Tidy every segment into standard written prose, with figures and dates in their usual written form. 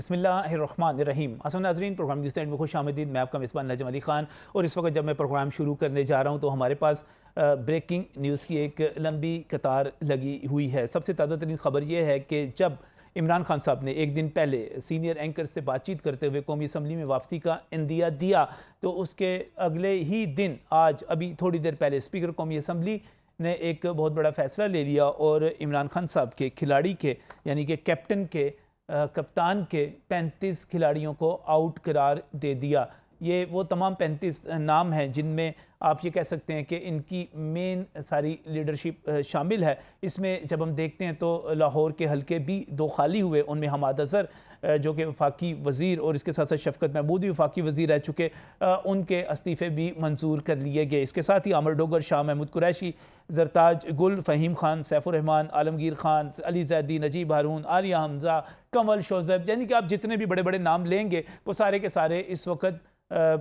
बिस्मिल्लाहिर्रहमानिर्रहीम। असल नाज़रीन, प्रोग्राम जिस में खुश आमदीद। मैं आपका मेज़बान नजम अली ख़ान, और इस वक्त जब मैं प्रोग्राम शुरू करने जा रहा हूँ तो हमारे पास ब्रेकिंग न्यूज़ की एक लंबी कतार लगी हुई है। सबसे ताज़ा तरीन खबर यह है कि जब इमरान खान साहब ने एक दिन पहले सीनियर एंकर से बातचीत करते हुए कौमी असम्बली में वापसी का इंदिया दिया, तो उसके अगले ही दिन आज अभी थोड़ी देर पहले स्पीकर कौमी असम्बली ने एक बहुत बड़ा फ़ैसला ले लिया और इमरान खान साहब के खिलाड़ी के यानी कि कैप्टन के कप्तान के 35 खिलाड़ियों को आउट करार दे दिया। ये वो तमाम 35 नाम हैं जिनमें आप ये कह सकते हैं कि इनकी मेन सारी लीडरशिप शामिल है। इसमें जब हम देखते हैं तो लाहौर के हलके भी 2 खाली हुए, उनमें हमाद अज़हर जो कि वफाकी वज़ीर और इसके साथ साथ शफ़कत महमूद भी वफाकी वज़ीर रह चुके, उनके इस्तीफ़े भी मंजूर कर लिए गए। इसके साथ ही आमर डोगर, शाह महमूद कुरैशी, ज़रताज गुल, फ़हीम खान, सैफुर्रहमान, आलमगीर खान, अली ज़ैदी, नजीब हारून, आलिया हमज़ा, कंवल शोज़ब, यानी कि आप जितने भी बड़े बड़े नाम लेंगे वो सारे के सारे इस वक्त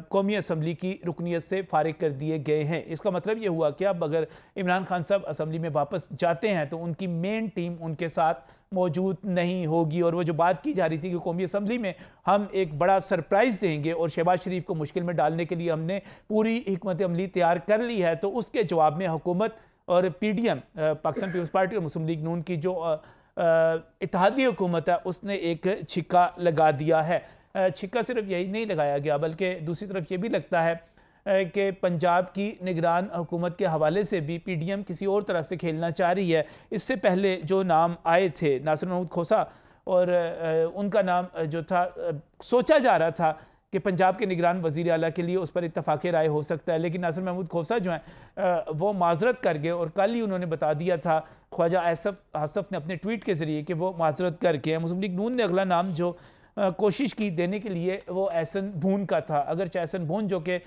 कौमी असम्बली की रुकनीत से फ़ारिग कर दिए गए हैं। इसका मतलब ये हुआ कि अब अगर इमरान खान साहब असम्बली में वापस जाते हैं तो उनकी मेन टीम उनके साथ मौजूद नहीं होगी। और वो जो बात की जा रही थी कि कौमी असम्बली में हम एक बड़ा सरप्राइज़ देंगे और शहबाज शरीफ को मुश्किल में डालने के लिए हमने पूरी हिकमत अमली तैयार कर ली है, तो उसके जवाब में हुकूमत और PDM पाकिस्तान पीपल्स पार्टी और मुस्लिम लीग नून की जो इत्तेहादी हुकूमत है उसने एक छिक्का लगा दिया है। छिक्का सिर्फ यही नहीं लगाया गया बल्कि दूसरी तरफ ये भी लगता है कि पंजाब की निगरान हुकूमत के हवाले से भी PDM किसी और तरह से खेलना चाह रही है। इससे पहले जो नाम आए थे नासिर महमूद खोसा, और उनका नाम जो था सोचा जा रहा था कि पंजाब के निगरान वज़ीर आला के लिए उस पर इत्तफ़ाक़ राय हो सकता है, लेकिन नासिर महमूद खोसा जो हैं वो माजरत कर गए और कल ही उन्होंने बता दिया था ख्वाजा आसफ ने अपने ट्वीट के ज़रिए कि वो माजरत कर गए हैं। मुस्लिम लीग नून ने अगला नाम जो कोशिश की देने के लिए वो एहसन भून का था। अगर एहसन भून जो कि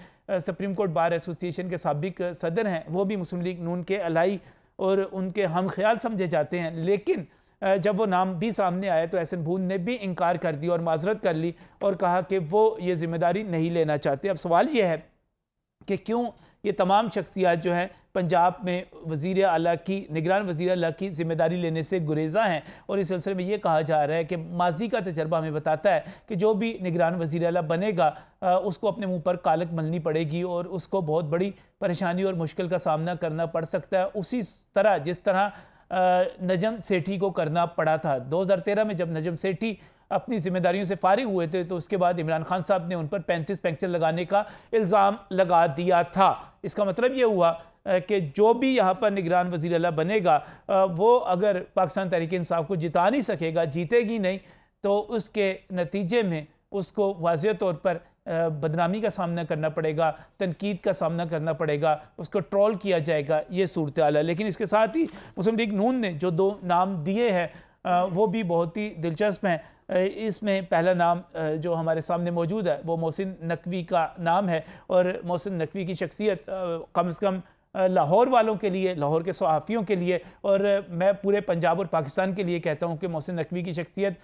सुप्रीम कोर्ट बार एसोसिएशन के साबिक सदर हैं, वो भी मुस्लिम लीग नून के अलाई और उनके हम ख्याल समझे जाते हैं, लेकिन जब वो नाम भी सामने आया तो एहसन भून ने भी इनकार कर दिया और माजरत कर ली और कहा कि वो ये जिम्मेदारी नहीं लेना चाहते। अब सवाल ये है कि क्यों ये तमाम शख्सियात जो हैं पंजाब में वज़ीर आला की निगरान वज़ीर आला की ज़िम्मेदारी लेने से गुरेज़ा हैं। और इस सिलसिले में ये कहा जा रहा है कि माजी का तजर्बा हमें बताता है कि जो भी निगरान वज़ीर आला बनेगा उसको अपने मुंह पर कालक मलनी पड़ेगी और उसको बहुत बड़ी परेशानी और मुश्किल का सामना करना पड़ सकता है, उसी तरह जिस तरह नजम सेठी को करना पड़ा था। 2013 में जब नजम सेठी अपनी जिम्मेदारियों से फारिग हुए थे तो उसके बाद इमरान खान साहब ने उन पर 35 पंक्चर लगाने का इल्ज़ाम लगा दिया था। इसका मतलब ये हुआ कि जो भी यहाँ पर निगरान वज़ीर आला बनेगा वो अगर पाकिस्तान तहरीक इंसाफ को जिता नहीं सकेगा, जीतेगी नहीं, तो उसके नतीजे में उसको वाज़ेह तौर पर बदनामी का सामना करना पड़ेगा, तनकीद का सामना करना पड़ेगा, उसको ट्रोल किया जाएगा, ये सूरत हाल है। लेकिन इसके साथ ही मुस्लिम लीग नून ने जो 2 नाम दिए हैं वो भी बहुत ही दिलचस्प हैं। इसमें पहला नाम जो हमारे सामने मौजूद है वो मोहसिन नकवी का नाम है, और मोहसिन नकवी की शख्सियत कम से कम लाहौर वालों के लिए, लाहौर के सहाफ़ियों के लिए, और मैं पूरे पंजाब और पाकिस्तान के लिए कहता हूँ कि मोहसिन नकवी की शख्सियत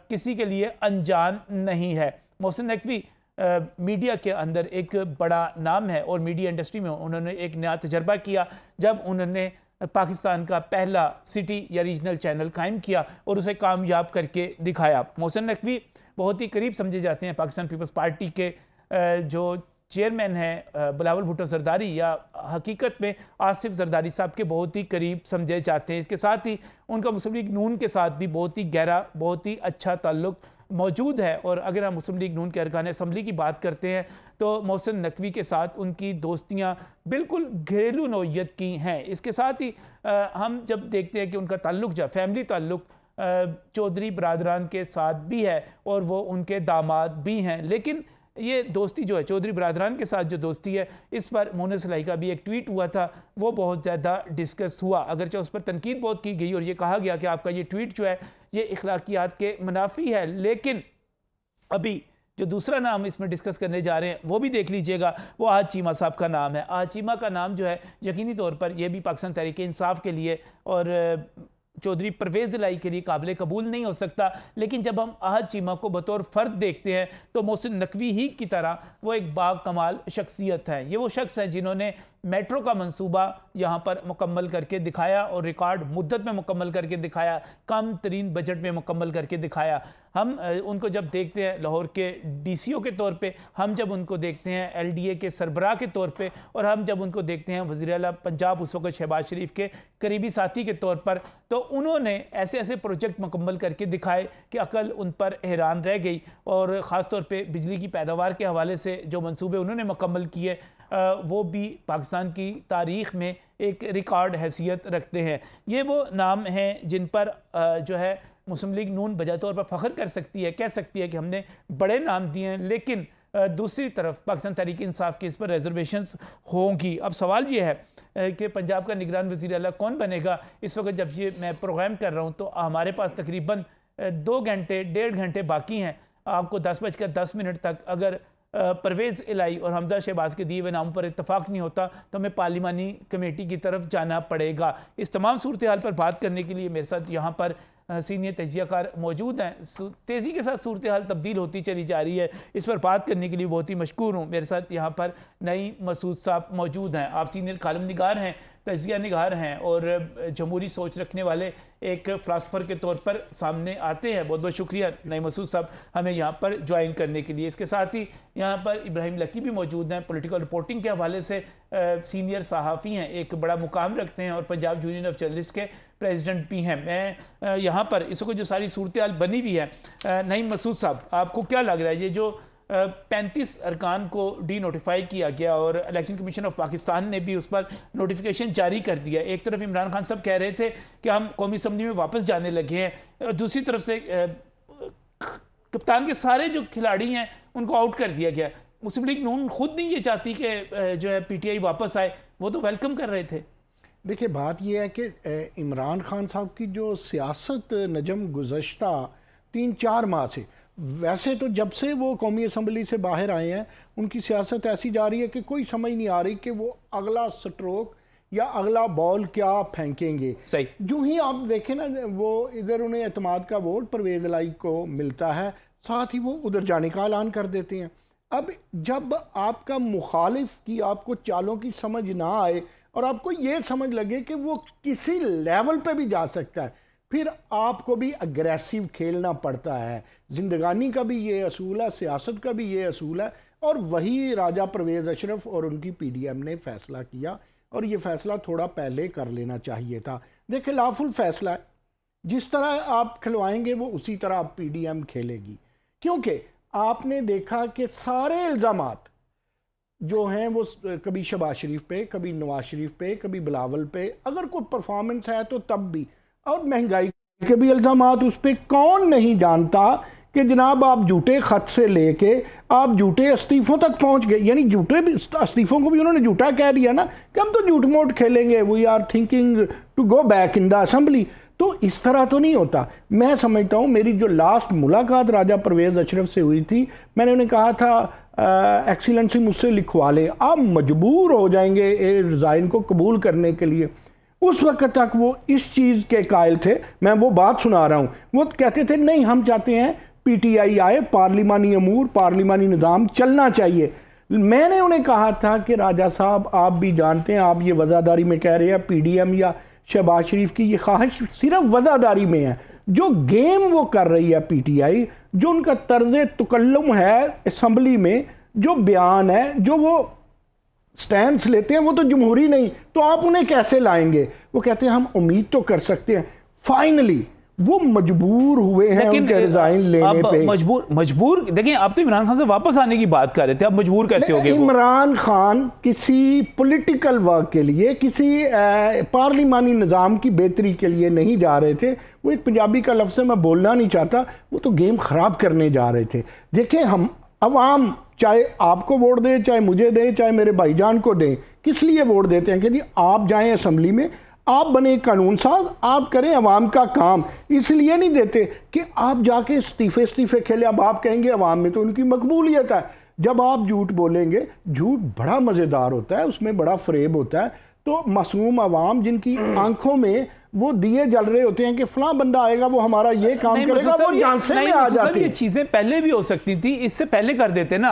किसी के लिए अनजान नहीं है। मोहसिन नकवी मीडिया के अंदर एक बड़ा नाम है और मीडिया इंडस्ट्री में उन्होंने एक नया तजर्बा किया जब उन्होंने पाकिस्तान का पहला सिटी या रीजनल चैनल कायम किया और उसे कामयाब करके दिखाया। मोहसिन नकवी बहुत ही करीब समझे जाते हैं पाकिस्तान पीपल्स पार्टी के जो चेयरमैन हैं बिलावल भुट्टो जरदारी, या हकीकत में आसिफ जरदारी साहब के बहुत ही करीब समझे जाते हैं। इसके साथ ही उनका मुस्लिम लीग नून के साथ भी बहुत ही गहरा, बहुत ही अच्छा ताल्लुक मौजूद है। और अगर हम मुस्लिम लीग नून के अरकान असम्बली की बात करते हैं तो मोहसिन नकवी के साथ उनकी दोस्तियां बिल्कुल घरेलू नौइयत की हैं। इसके साथ ही हम जब देखते हैं कि उनका ताल्लुक जो फैमिली ताल्लुक चौधरी बरादरान के साथ भी है और वो उनके दामाद भी हैं, लेकिन ये दोस्ती जो है चौधरी बरादरान के साथ जो दोस्ती है, इस पर मोहन सलाई का भी एक ट्वीट हुआ था, वो बहुत ज़्यादा डिस्कस हुआ। अगरचे उस पर तनकीद बहुत की गई और ये कहा गया कि आपका ये ट्वीट जो है ये इखलाकियात के मुनाफी है। लेकिन अभी जो दूसरा नाम इसमें डिस्कस करने जा रहे हैं वो भी देख लीजिएगा, वो आज चीमा साहब का नाम है। आज चीमा का नाम जो है यकीनी तौर पर यह भी पाकिस्तान तहरीक इंसाफ के लिए और चौधरी परवेज़ दिलाई के लिए काबिल कबूल नहीं हो सकता, लेकिन जब हम आहद चीमा को बतौर फ़र्द देखते हैं तो मोहसिन नकवी ही की तरह वो एक बाकमाल शख्सियत है। ये वो शख्स हैं जिन्होंने मेट्रो का मंसूबा यहाँ पर मुकम्मल करके दिखाया और रिकॉर्ड मुद्दत में मुकम्मल करके दिखाया, कम तरीन बजट में मुकम्मल करके दिखाया। हम उनको जब देखते हैं लाहौर के DCO के तौर पे, हम जब उनको देखते हैं LDA के सरबराह के तौर पे, और हम जब उनको देखते हैं वज़ीर आला पंजाब उस वक्त शहबाज शरीफ के करीबी साथी के तौर पर, तो उन्होंने ऐसे ऐसे प्रोजेक्ट मुकम्मल करके दिखाए कि अकल उन पर हैरान रह गई। और ख़ास तौर पे बिजली की पैदावार के हवाले से जो मंसूबे उन्होंने मुकम्मल किए वो भी पाकिस्तान की तारीख़ में एक रिकॉर्ड हैसियत रखते हैं। ये वो नाम हैं जिन पर जो है मुस्लिम लीग नून बजा तौर पर फ़ख्र कर सकती है, कह सकती है कि हमने बड़े नाम दिए हैं, लेकिन दूसरी तरफ पाकिस्तान तहरीक इंसाफ के इस पर रिजर्वेशंस होंगी। अब सवाल ये है कि पंजाब का निगरान वज़ीर आला कौन बनेगा। इस वक्त जब ये मैं प्रोग्राम कर रहा हूँ तो हमारे पास तकरीबन 2 घंटे 1.5 घंटे बाकी हैं। आपको 10:10 तक अगर परवेज़ इलाई और हमजा शहबाज के दिए हुए नामों पर इत्तफाक नहीं होता तो हमें पार्लिमानी कमेटी की तरफ जाना पड़ेगा। इस तमाम सूरत हाल पर बात करने के लिए मेरे साथ यहाँ पर सीनियर तजियाकार मौजूद हैं। तेज़ी के साथ सूरत हाल तब्दील होती चली जा रही है, इस पर बात करने के लिए बहुत ही मशकूर हूँ। मेरे साथ यहाँ पर नईम मसूद साहब मौजूद हैं। आप सीनियर कालम निगार हैं, तजिया निगार हैं और जमहूरी सोच रखने वाले एक फ़िलासफ़र के तौर पर सामने आते हैं। बहुत बहुत शुक्रिया नईम मसूद साहब हमें यहाँ पर ज्वाइन करने के लिए। इसके साथ ही यहाँ पर इब्राहिम लकी भी मौजूद हैं, पॉलिटिकल रिपोर्टिंग के हवाले से सीनियर सहाफ़ी हैं, एक बड़ा मुकाम रखते हैं और पंजाब यूनियन ऑफ जर्नलिस्ट के प्रेसिडेंट भी हैं। मैं यहाँ पर इस वक्त जो सारी सूरत हाल बनी हुई है, नईम मसूद साहब आपको क्या लग रहा है ये जो 35 अरकान को डी नोटिफाई किया गया और इलेक्शन कमीशन ऑफ पाकिस्तान ने भी उस पर नोटिफिकेशन जारी कर दिया। एक तरफ इमरान खान साहब कह रहे थे कि हम कौमी असम्बली में वापस जाने लगे हैं, दूसरी तरफ से कप्तान के सारे जो खिलाड़ी हैं उनको आउट कर दिया गया। मुस्लिम लीग नून खुद नहीं ये चाहती कि जो है PTI वापस आए, वो तो वेलकम कर रहे थे। देखिए बात यह है कि इमरान खान साहब की जो सियासत नजम गुज़श्ता 3-4 माह से, वैसे तो जब से वो कौमी असम्बली से बाहर आए हैं उनकी सियासत ऐसी जा रही है कि कोई समझ नहीं आ रही कि वो अगला स्ट्रोक या अगला बॉल क्या फेंकेंगे। सही जो ही आप देखें ना, वो इधर उन्हें एतमाद का वोट परवेज़ इलाई को मिलता है, साथ ही वो उधर जाने का ऐलान कर देते हैं। अब जब आपका मुखालिफ की आपको चालों की समझ ना आए और आपको ये समझ लगे कि वो किसी लेवल पे भी जा सकता है, फिर आपको भी अग्रेसिव खेलना पड़ता है। जिंदगानी का भी ये असूल है, सियासत का भी ये असूल है, और वही राजा परवेज़ अशरफ और उनकी PDM ने फैसला किया और ये फैसला थोड़ा पहले कर लेना चाहिए था। देखिए लाफुल फैसला है, जिस तरह आप खिलवाएंगे वो उसी तरह आप PDM खेलेगी, क्योंकि आपने देखा कि सारे इल्ज़ामात जो हैं वो कभी शहबाज शरीफ पे, कभी नवाज शरीफ पे, कभी बिलावल पे, अगर कोई परफॉर्मेंस है तो तब भी, और महंगाई के भी इल्ज़ामात उस पर। कौन नहीं जानता कि जनाब आप झूठे खत से लेके आप झूठे इस्तीफ़ों तक पहुंच गए, यानी झूठे भी इस्तीफ़ों को भी उन्होंने झूठा कह दिया ना कि हम तो झूठ मूठ खेलेंगे, we are thinking to go back in the assembly. तो इस तरह तो नहीं होता। मैं समझता हूँ मेरी जो लास्ट मुलाकात राजा परवेज़ अशरफ से हुई थी, मैंने उन्हें कहा था एक्सीलेंसी मुझसे लिखवा ले, आप मजबूर हो जाएंगे रिज़ाइन को कबूल करने के लिए। उस वक्त तक वो इस चीज़ के कायल थे, मैं वो बात सुना रहा हूँ, वो कहते थे नहीं हम चाहते हैं PTI आए, पार्लिमानी अमूर पार्लिमानी निज़ाम चलना चाहिए। मैंने उन्हें कहा था कि राजा साहब आप भी जानते हैं, आप ये वज़ादारी में कह रहे हैं PDM या शहबाज शरीफ की ये ख्वाहिश सिर्फ वज़ादारी में है। जो गेम वो कर रही है PTI, जो उनका तर्ज़ तकल्लुम है असम्बली में, जो बयान है, जो वो स्टैंड्स लेते हैं, वो तो जमहूरी नहीं, तो आप उन्हें कैसे लाएंगे। वो कहते हैं हम उम्मीद तो कर सकते हैं। फाइनली वो मजबूर हुए हैं उनके रिजाइन लेने पे। मजबूर देखिए, आप तो इमरान खान से वापस आने की बात कर रहे थे, अब मजबूर कैसे हो गए? इमरान खान किसी पॉलिटिकल वर्क के लिए, किसी पार्लिमानी निज़ाम की बेहतरी के लिए नहीं जा रहे थे। वो एक पंजाबी का लफ्ज़ है, मैं बोलना नहीं चाहता, वो तो गेम ख़राब करने जा रहे थे। देखिए हम अवाम चाहे आपको वोट दें, चाहे मुझे दें, चाहे मेरे भाईजान को दें, किस लिए वोट देते हैं कि जी आप जाएं असम्बली में, आप बने कानून साज, आप करें अवाम का काम। इसलिए नहीं देते कि आप जाके इस्तीफ़े खेले। अब आप कहेंगे अवाम में तो उनकी मकबूलियत है। जब आप झूठ बोलेंगे, झूठ बड़ा मज़ेदार होता है, उसमें बड़ा फ़रेब होता है। तो मासूम अवाम जिनकी आंखों में वो दिए जल रहे होते हैं कि फलां बंदा आएगा वो हमारा ये काम करेगा, वो झांसे में आ जाती है। ये चीज़ें पहले भी हो सकती थी, इससे पहले कर देते ना।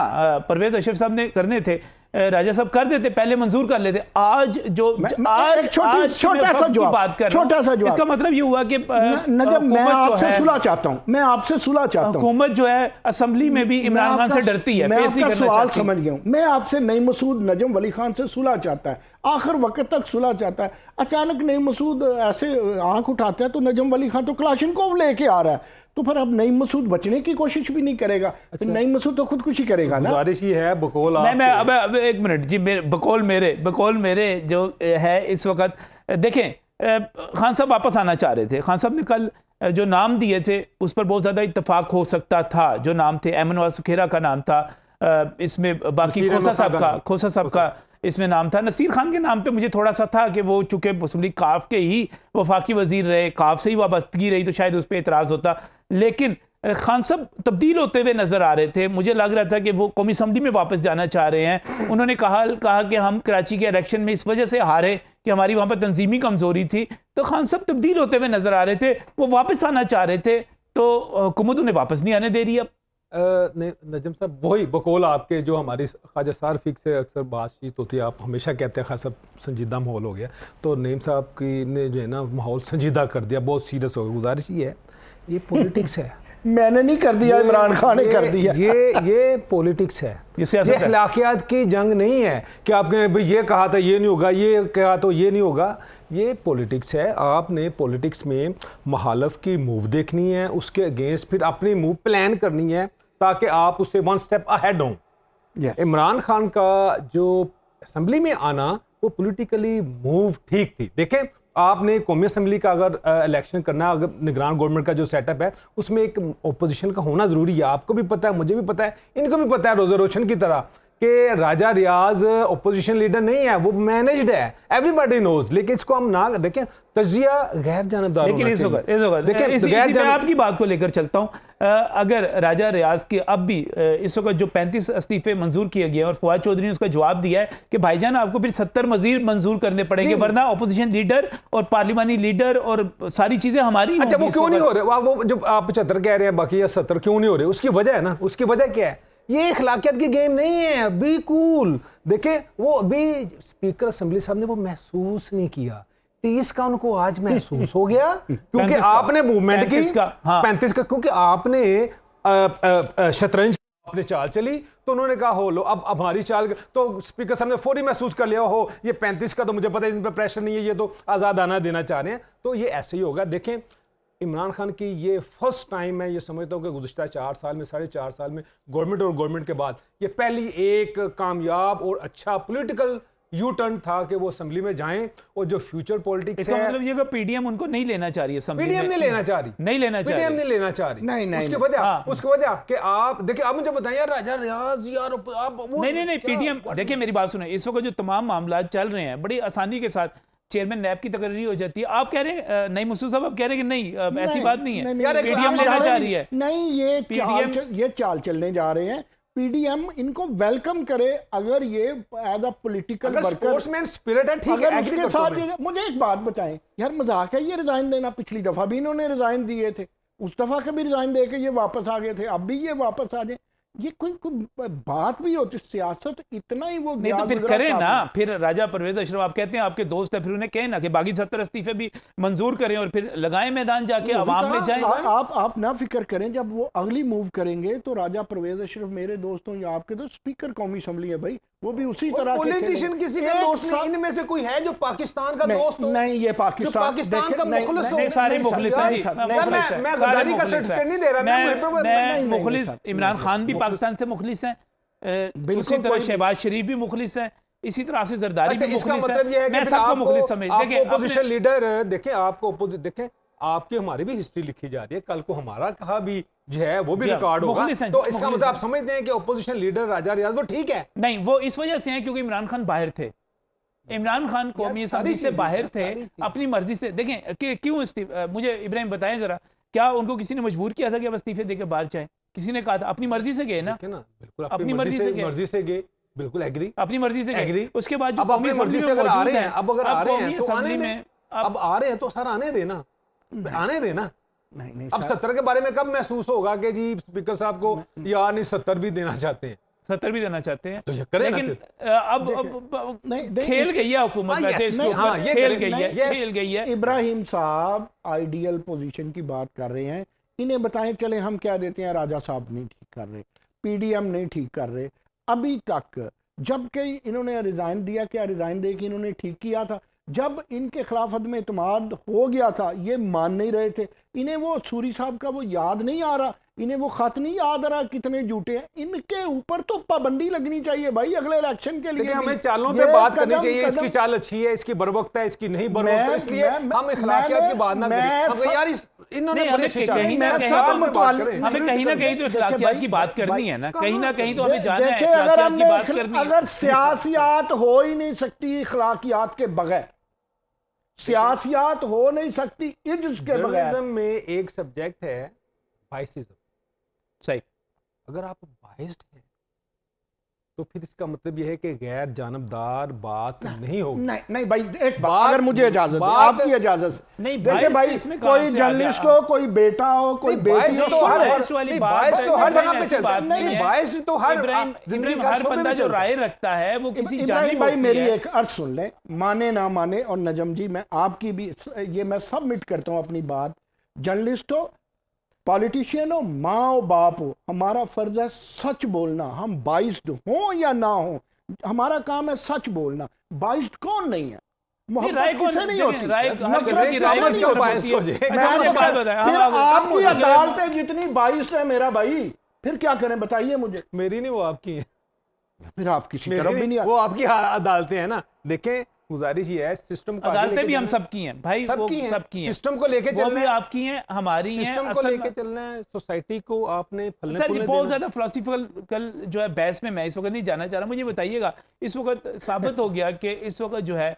परवेज़ अशरफ साहब ने करने थे, राजा साहब कर देते, पहले मंजूर कर लेते। आज जो आज छोटा सा जवाब, बात कर छोटा सा जवाब, इसका मतलब ये हुआ कि नजम मैं आपसे सुलह चाहता हूं, मैं आपसे सुलह चाहता हूं। हुकूमत जो है असेंबली में भी इमरान खान से डरती है, मैं फेस नहीं आपका करना सवाल चाहती। समझ गया हूं। मैं आपसे नईम मसूद नजम वली खान से सुलह चाहता है, आखिर वक्त तक सुलह चाहता है। अचानक नईम मसूद ऐसे आंख उठाता है तो नजम वली खान तो क्लाशनकोव लेके आ रहा है, तो फिर अब नईम मसूद बचने की कोशिश भी नहीं करेगा। तो नईम मसूद तो खुदकुशी करेगा ना। गुजारिश ही है बकौल मैं अब एक मिनट जी, बकौल मेरे जो है इस वक्त, देखें खान साहब वापस आना चाह रहे थे। खान साहब ने कल जो नाम दिए थे उस पर बहुत ज़्यादा इत्तेफाक हो सकता था। जो नाम थे, ऐमन नवाज सुखेरा का नाम था, इसमें बाकी खोसा साहब का इसमें नाम था। नसीर खान के नाम पे मुझे थोड़ा सा था कि वो चूंकि मुस्लिम लीग काफ के ही वफाकी वजीर रहे, काफ से ही वाबस्तगी रही, तो शायद उस पर एतराज़ होता। लेकिन खान साहब तब्दील होते हुए नजर आ रहे थे। मुझे लग रहा था कि वो कौमी असम्बली में वापस जाना चाह रहे हैं। उन्होंने कहा कि हम कराची के इलेक्शन में इस वजह से हारे कि हमारी वहाँ पर तंजीमी कमजोरी थी। तो खान साहब तब्दील होते हुए नजर आ रहे थे, वो वापस आना चाह रहे थे, तो हुकूमत उन्हें वापस नहीं आने दे रही। अब नजम साहब वही बकौल आपके जो हमारी ख्वाजा सारफिक से अक्सर बातचीत होती है, आप हमेशा कहते हैं खासा संजीदा माहौल हो गया, तो नईम साहब की ने जो है ना माहौल संजीदा कर दिया, बहुत सीरियस हो गया। गुजारिश ये है, ये पॉलिटिक्स है। मैंने नहीं कर दिया, इमरान खान ने कर दिया। ये पॉलिटिक्स है, ये अखलाकियात की जंग नहीं है कि आपने भाई ये कहा था ये नहीं होगा, ये कहा तो ये नहीं होगा। ये पॉलिटिक्स है। आपने पॉलिटिक्स में मुखालिफ की मूव देखनी है, उसके अगेंस्ट फिर अपनी मूव प्लान करनी है ताकि आप उससे वन स्टेप अहेड हों। इमरान खान का जो असेंबली में आना वो पॉलिटिकली मूव ठीक थी। देखें, आपने कौमी असम्बली का अगर इलेक्शन करना, अगर निगरान गवर्नमेंट का जो सेटअप है उसमें एक ओपोजिशन का होना जरूरी है। आपको भी पता है, मुझे भी पता है, इनको भी पता है रोज़ा रोशन की तरह कि राजा रियाज ओपोजिशन लीडर नहीं है, वो मैनेज्ड है, एवरीबॉडी नोज। लेकिन इसको हम ना देखें, तजिया गैर जानबदार लेकिन मैं आपकी बात को लेकर चलता हूं। अगर राजा रियाज के अब भी इस वक्त जो 35 इस्तीफे मंजूर किए गए और फवाद चौधरी ने उसका जवाब दिया है कि भाईजान आपको फिर 70 मजीद मंजूर करने पड़ेंगे, वरना अपोजिशन लीडर और पार्लिमानी लीडर और सारी चीजें हमारी। अच्छा, वो क्यों नहीं हो रहे? वो जब आप 75 कह रहे हैं बाकी या 70 क्यों नहीं हो रहे? उसकी वजह है ना, उसकी वजह क्या है? ये अखलाकियत की गेम नहीं है। Be cool. देखे, वो अभी स्पीकर असेंबली साहब ने वो महसूस नहीं किया, 30 का उनको आज महसूस हो गया क्योंकि आपने मूवमेंट की 35 का, क्योंकि आपने शतरंज आपने चाल चली, तो उन्होंने कहा हो लो अब हमारी चाल, तो स्पीकर साहब ने फौरी महसूस कर लिया हो ये 35 का तो मुझे पता है, इन पर प्रेशर नहीं है, ये तो आज़ाद आना देना चाह रहे हैं, तो ये ऐसे ही होगा। देखें, इमरान खान की ये फर्स्ट टाइम है, ये समझता हूँ कि गुज़िश्ता 4 साल में, 4.5 साल में गवर्नमेंट के बाद ये पहली एक कामयाब और अच्छा पॉलिटिकल यू टर्न था कि वो असेंबली में जाएं और जो फ्यूचर पॉलिटिक्स है, मतलब ये पीडीएम उनको नहीं लेना चाह रही है, पीडीएम नहीं लेना चाह रही, पीडीएम नहीं लेना चाह रही। नहीं, उसकी वजह कि आप देखिए, आप मुझे बताएं यार, राजा रियाज यार, आप नहीं पीडीएम, देखिए मेरी बात सुने, इस वक्त जो तमाम मामला चल रहे हैं बड़ी आसानी के साथ चेयरमैन नैब की तकरीर हो जाती है। आप कह रहे हैं नईम मसूद साहब, आप कह रहे हैं कि नहीं ऐसी बात नहीं है, पीडीएम लेना चाह रही है। नहीं, ये चाल चलने जा रहे हैं। पीडीएम इनको वेलकम करे अगर ये as a political worker spirit है, ठीक है। उसके साथ मुझे एक बात बताएं यार, मजाक है ये रिजाइन देना? पिछली दफा भी इन्होंने रिजाइन दिए थे, उस दफा के भी रिजाइन दे के ये वापस आ गए थे, अब भी ये वापस आ जाए, ये कोई बात भी होती? सियासत इतना ही वो नहीं तो फिर करें ना। फिर राजा परवेज अशरफ, आप कहते हैं आपके दोस्त है, फिर उन्हें कहें ना कि बाकी 70 इस्तीफे भी मंजूर करें और फिर लगाएं मैदान, जाके आवाम में जाएं। आप ना फिक्र करें, जब वो अगली मूव करेंगे तो राजा परवेज अशरफ मेरे दोस्तों या आपके तो स्पीकर कौमी असम्बली है भाई, वो भी उसी तरह पॉलिटिशियन किसी का दोस्त नहीं, इनमें से कोई है जो पाकिस्तान का दोस्त हो? नहीं, ये पाकिस्तान का मुखलिस हो। सारे मुखलिस हैं जी, मैं गद्दारी का सर्टिफिकेट नहीं दे रहा, मैं मुखलिस, इमरान खान भी पाकिस्तान से मुखलिस हैं, उसी तरह शहबाज शरीफ भी मुखलिस है, इसी तरह से जरदारी भी मुखलिस है। मतलब ये है कि मैं सबको मुखलिस समझ, देखिए अपोजिशन लीडर, देखें आपको देखें, आपकी हमारी भी हिस्ट्री लिखी जा रही है, कल को हमारा कहा भी जो है वो भी रिकॉर्ड होगा, तो इसका मतलब आप समझते हैं कि ओपोजिशन लीडर राजा रियाज वो ठीक है? नहीं, वो इस वजह से है क्योंकि इमरान खान बाहर थे, इमरान खान कौमी असम्बली से बाहर थे, अपनी मर्जी से। देखें कि क्यों इस्तीफा, मुझे इब्राहिम बताएं जरा, क्या उनको किसी ने मजबूर किया था कि अब इस्तीफे देके बाहर जाए? किसी ने कहा था? अपनी मर्जी से गए ना, बिल्कुल अपनी मर्जी से गए, बिल्कुल एग्री, अपनी मर्जी से गए। उसके बाद अब अपनी मर्जी से अगर आ रहे हैं, अब अगर आ रहे हैं तो आने में, अब आ रहे हैं तो सर आने देना, आने देना। नहीं, अब 70 के बारे में कब महसूस होगा कि जी स्पीकर साहब को यार नहीं 70 भी देना चाहते हैं? 70 भी देना चाहते हैं, तो ये करें ना लेकिन फिर। अब नहीं, खेल गई है हुकूमत, हाँ, वैसे yes, इसके नहीं, हाँ, ऊपर ये खेल करें, गई है, yes। खेल गई है। इब्राहिम साहब आइडियल पोजीशन की बात कर रहे हैं, इन्हें बताएं, चले हम क्या देते हैं, राजा साहब नहीं ठीक कर रहे, पीडीएम नहीं ठीक कर रहे अभी तक, जबकि इन्होंने रिजाइन दिया, क्या रिजाइन दे के इन्होंने ठीक किया था? जब इनके खिलाफ अदम एतमाद हो गया था, ये मान नहीं रहे थे, इन्हें वो सूरी साहब का वो याद नहीं आ रहा, इन्हें वो खत नहीं याद आ रहा कितने झूठे हैं। इनके ऊपर तो पाबंदी लगनी चाहिए भाई अगले इलेक्शन के लिए। हमें चालों ये पे बात करनी कदम- चाहिए, इसकी कदम- चाल अच्छी है, इसकी बरवक्त है, इसकी नहीं बरवक्त है, मैं- इसलिए मैं- हम इखलाकियात की बात ना मैं करें। हम सब- यार इन्होंने नहीं, बड़ी हमें अच्छी चाल कहीं की, ना मैं कहीं सब तो पे बात करें। हमें कहीं ना कहीं तो इखलाकियात की बात करनी है ना, कहीं ना कहीं तो हमें जाना है, देखिए, अगर इखलाकियात की हमने बात करनी है। अगर सियासियात हो ही नहीं सकती इखलाकियात के बगैर, सियासियात हो नहीं सकती इज्ज के बगैर। जर्नलिज्म में एक सब्जेक्ट है बाइसिज्म। सही, अगर आप बाइस्ड हैं तो फिर इसका मतलब यह है कि गैर जानबदार बात नहीं होगी। नहीं नहीं भाई, एक बात, बात- अगर मुझे इजाजत है, बात- आपकी इजाजत से नहीं, देखिए biased भाई, इसमें कहाँ कोई से आ जर्नलिस्ट गया? हो, कोई बेटा हो, कोई नहीं, बेटी biased हो, तो हर- biased वाली नहीं, बात biased तो हर नहीं, जगह पे ऐसी चलता बात है। नहीं नहीं, है। biased तो हर इब्राहिम जिंदगी का हर शोबे में बंदा जो चलता है। राय रखता है वो किसी इब्राहिम जानिब भाई होती मेरी है। एक अर्ज सुन ले, माने ना माने, और नजम जी मैं आपकी भी ये मैं सबमिट करता हूं अपनी बात, जर्नलिस्ट हो, पॉलिटिशियन हो, माँ हो, बाप हो, हमारा फर्ज है सच बोलना। हम बाइस्ड हो या ना हो, हमारा काम है सच बोलना। बाइस्ड कौन नहीं है? मोहब्बत राय कौन- किसे नहीं देखिए, होती, राय- हर नफरत किसी की राय किसे किसी नहीं को होती। बायस हो जाए। अच्छा, मुझे एक बात बताएं, फिर हम आपकी अगर- अदालतें जितनी बाइस्ड है मेरा भाई, फिर क्या करें बताइए मुझे। मेरी नहीं, वो आपकी है। फिर आप किसी मेरी तरफ भी नहीं, नहीं वो आपकी अदालतें हैं ना। देखें, गुजारिश ये है, सिस्टम को आगे अदालतें लेके भी हम चलना- सबकी हैं भाई, वो सबकी हैं, सबकी हैं, सिस्टम को लेके वो चलना भी है, आपकी हैं, हमारी हैं। सिस्टम को असल लेके में- चलना है, सोसाइटी को आपने फलने सर, ये फूलने बहुत देना है। ज्यादा फिलोसफिकल जो है बहस में मैं इस वक्त नहीं जाना चाह रहा। मुझे बताइएगा, इस वक्त साबित हो गया कि इस वक्त जो है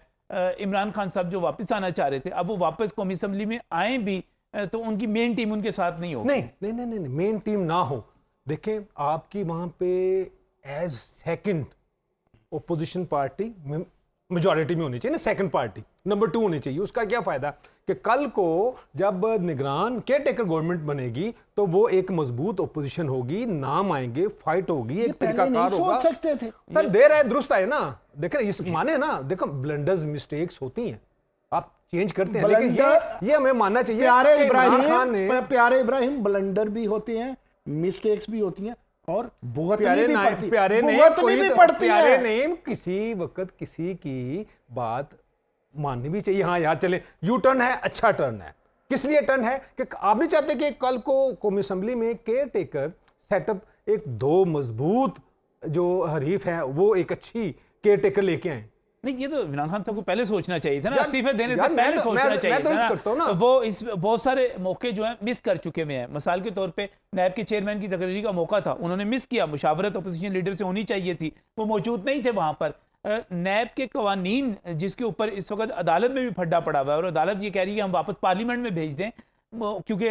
इमरान खान साहब जो वापस आना चाह रहे थे, अब वो वापस कौमी असम्बली में आए भी तो उनकी मेन टीम उनके साथ नहीं होगी। नहीं नहीं नहीं नहीं, मेन टीम ना हो। देखें, आपकी वहां पे as second opposition party majority में होनी चाहिए ना, सेकंड पार्टी नंबर 2 होनी चाहिए। उसका क्या फायदा कि कल को जब निगरान केयर टेकर गवर्नमेंट बनेगी तो वो एक मजबूत ओपोजिशन होगी, नाम आएंगे, फाइट होगी, एक पहले तरीकाकार नहीं होगा। सोच सकते थे। सर दे रहे दुरुस्त है ना, देखें इस माने ना, देखो ब्लंडर्स मिस्टेक्स होती हैं, आप चेंज करते हैं, लेकिन ये हमें मानना चाहिए प्यारे कि इमरान खान ने इब्राहिम, प्यारे इब्राहिम, ब्लंडर भी होते हैं, मिस्टेक्स भी होती हैं, और भुगतनी प्यारे भी ना, पड़ती, प्यारे नहीं, भुगतनी कोई भी तो पड़ती प्यारे है। नहीं, किसी वक्त किसी की बात माननी भी चाहिए। हाँ यार चले, यू टर्न है, अच्छा टर्न है। किस लिए टर्न है कि आप नहीं चाहते कि कल को कौमी असम्बली में केयर टेकर सेटअप एक 2 मजबूत जो हरीफ हैं वो एक अच्छी केयर टेकर लेके आए। नहीं, ये तो इमरान खान साहब को पहले सोचना चाहिए था ना, यार- इस्तीफे देने से यार मैं पहले तो- सोचना मैं चाहिए तो था इस करता हूं ना। वो इस बहुत सारे मौके जो हैं मिस कर चुके हुए हैं। मिसाल के तौर पे नैब के चेयरमैन की तकरीरी का मौका था, उन्होंने मिस किया। मुशावरत अपोजिशन लीडर से होनी चाहिए थी, वो मौजूद नहीं थे वहां पर। नैब के कवानीन जिसके ऊपर इस वक्त अदालत में भी फड्डा पड़ा हुआ है, और अदालत ये कह रही है कि हम वापस पार्लियामेंट में भेज दें, क्योंकि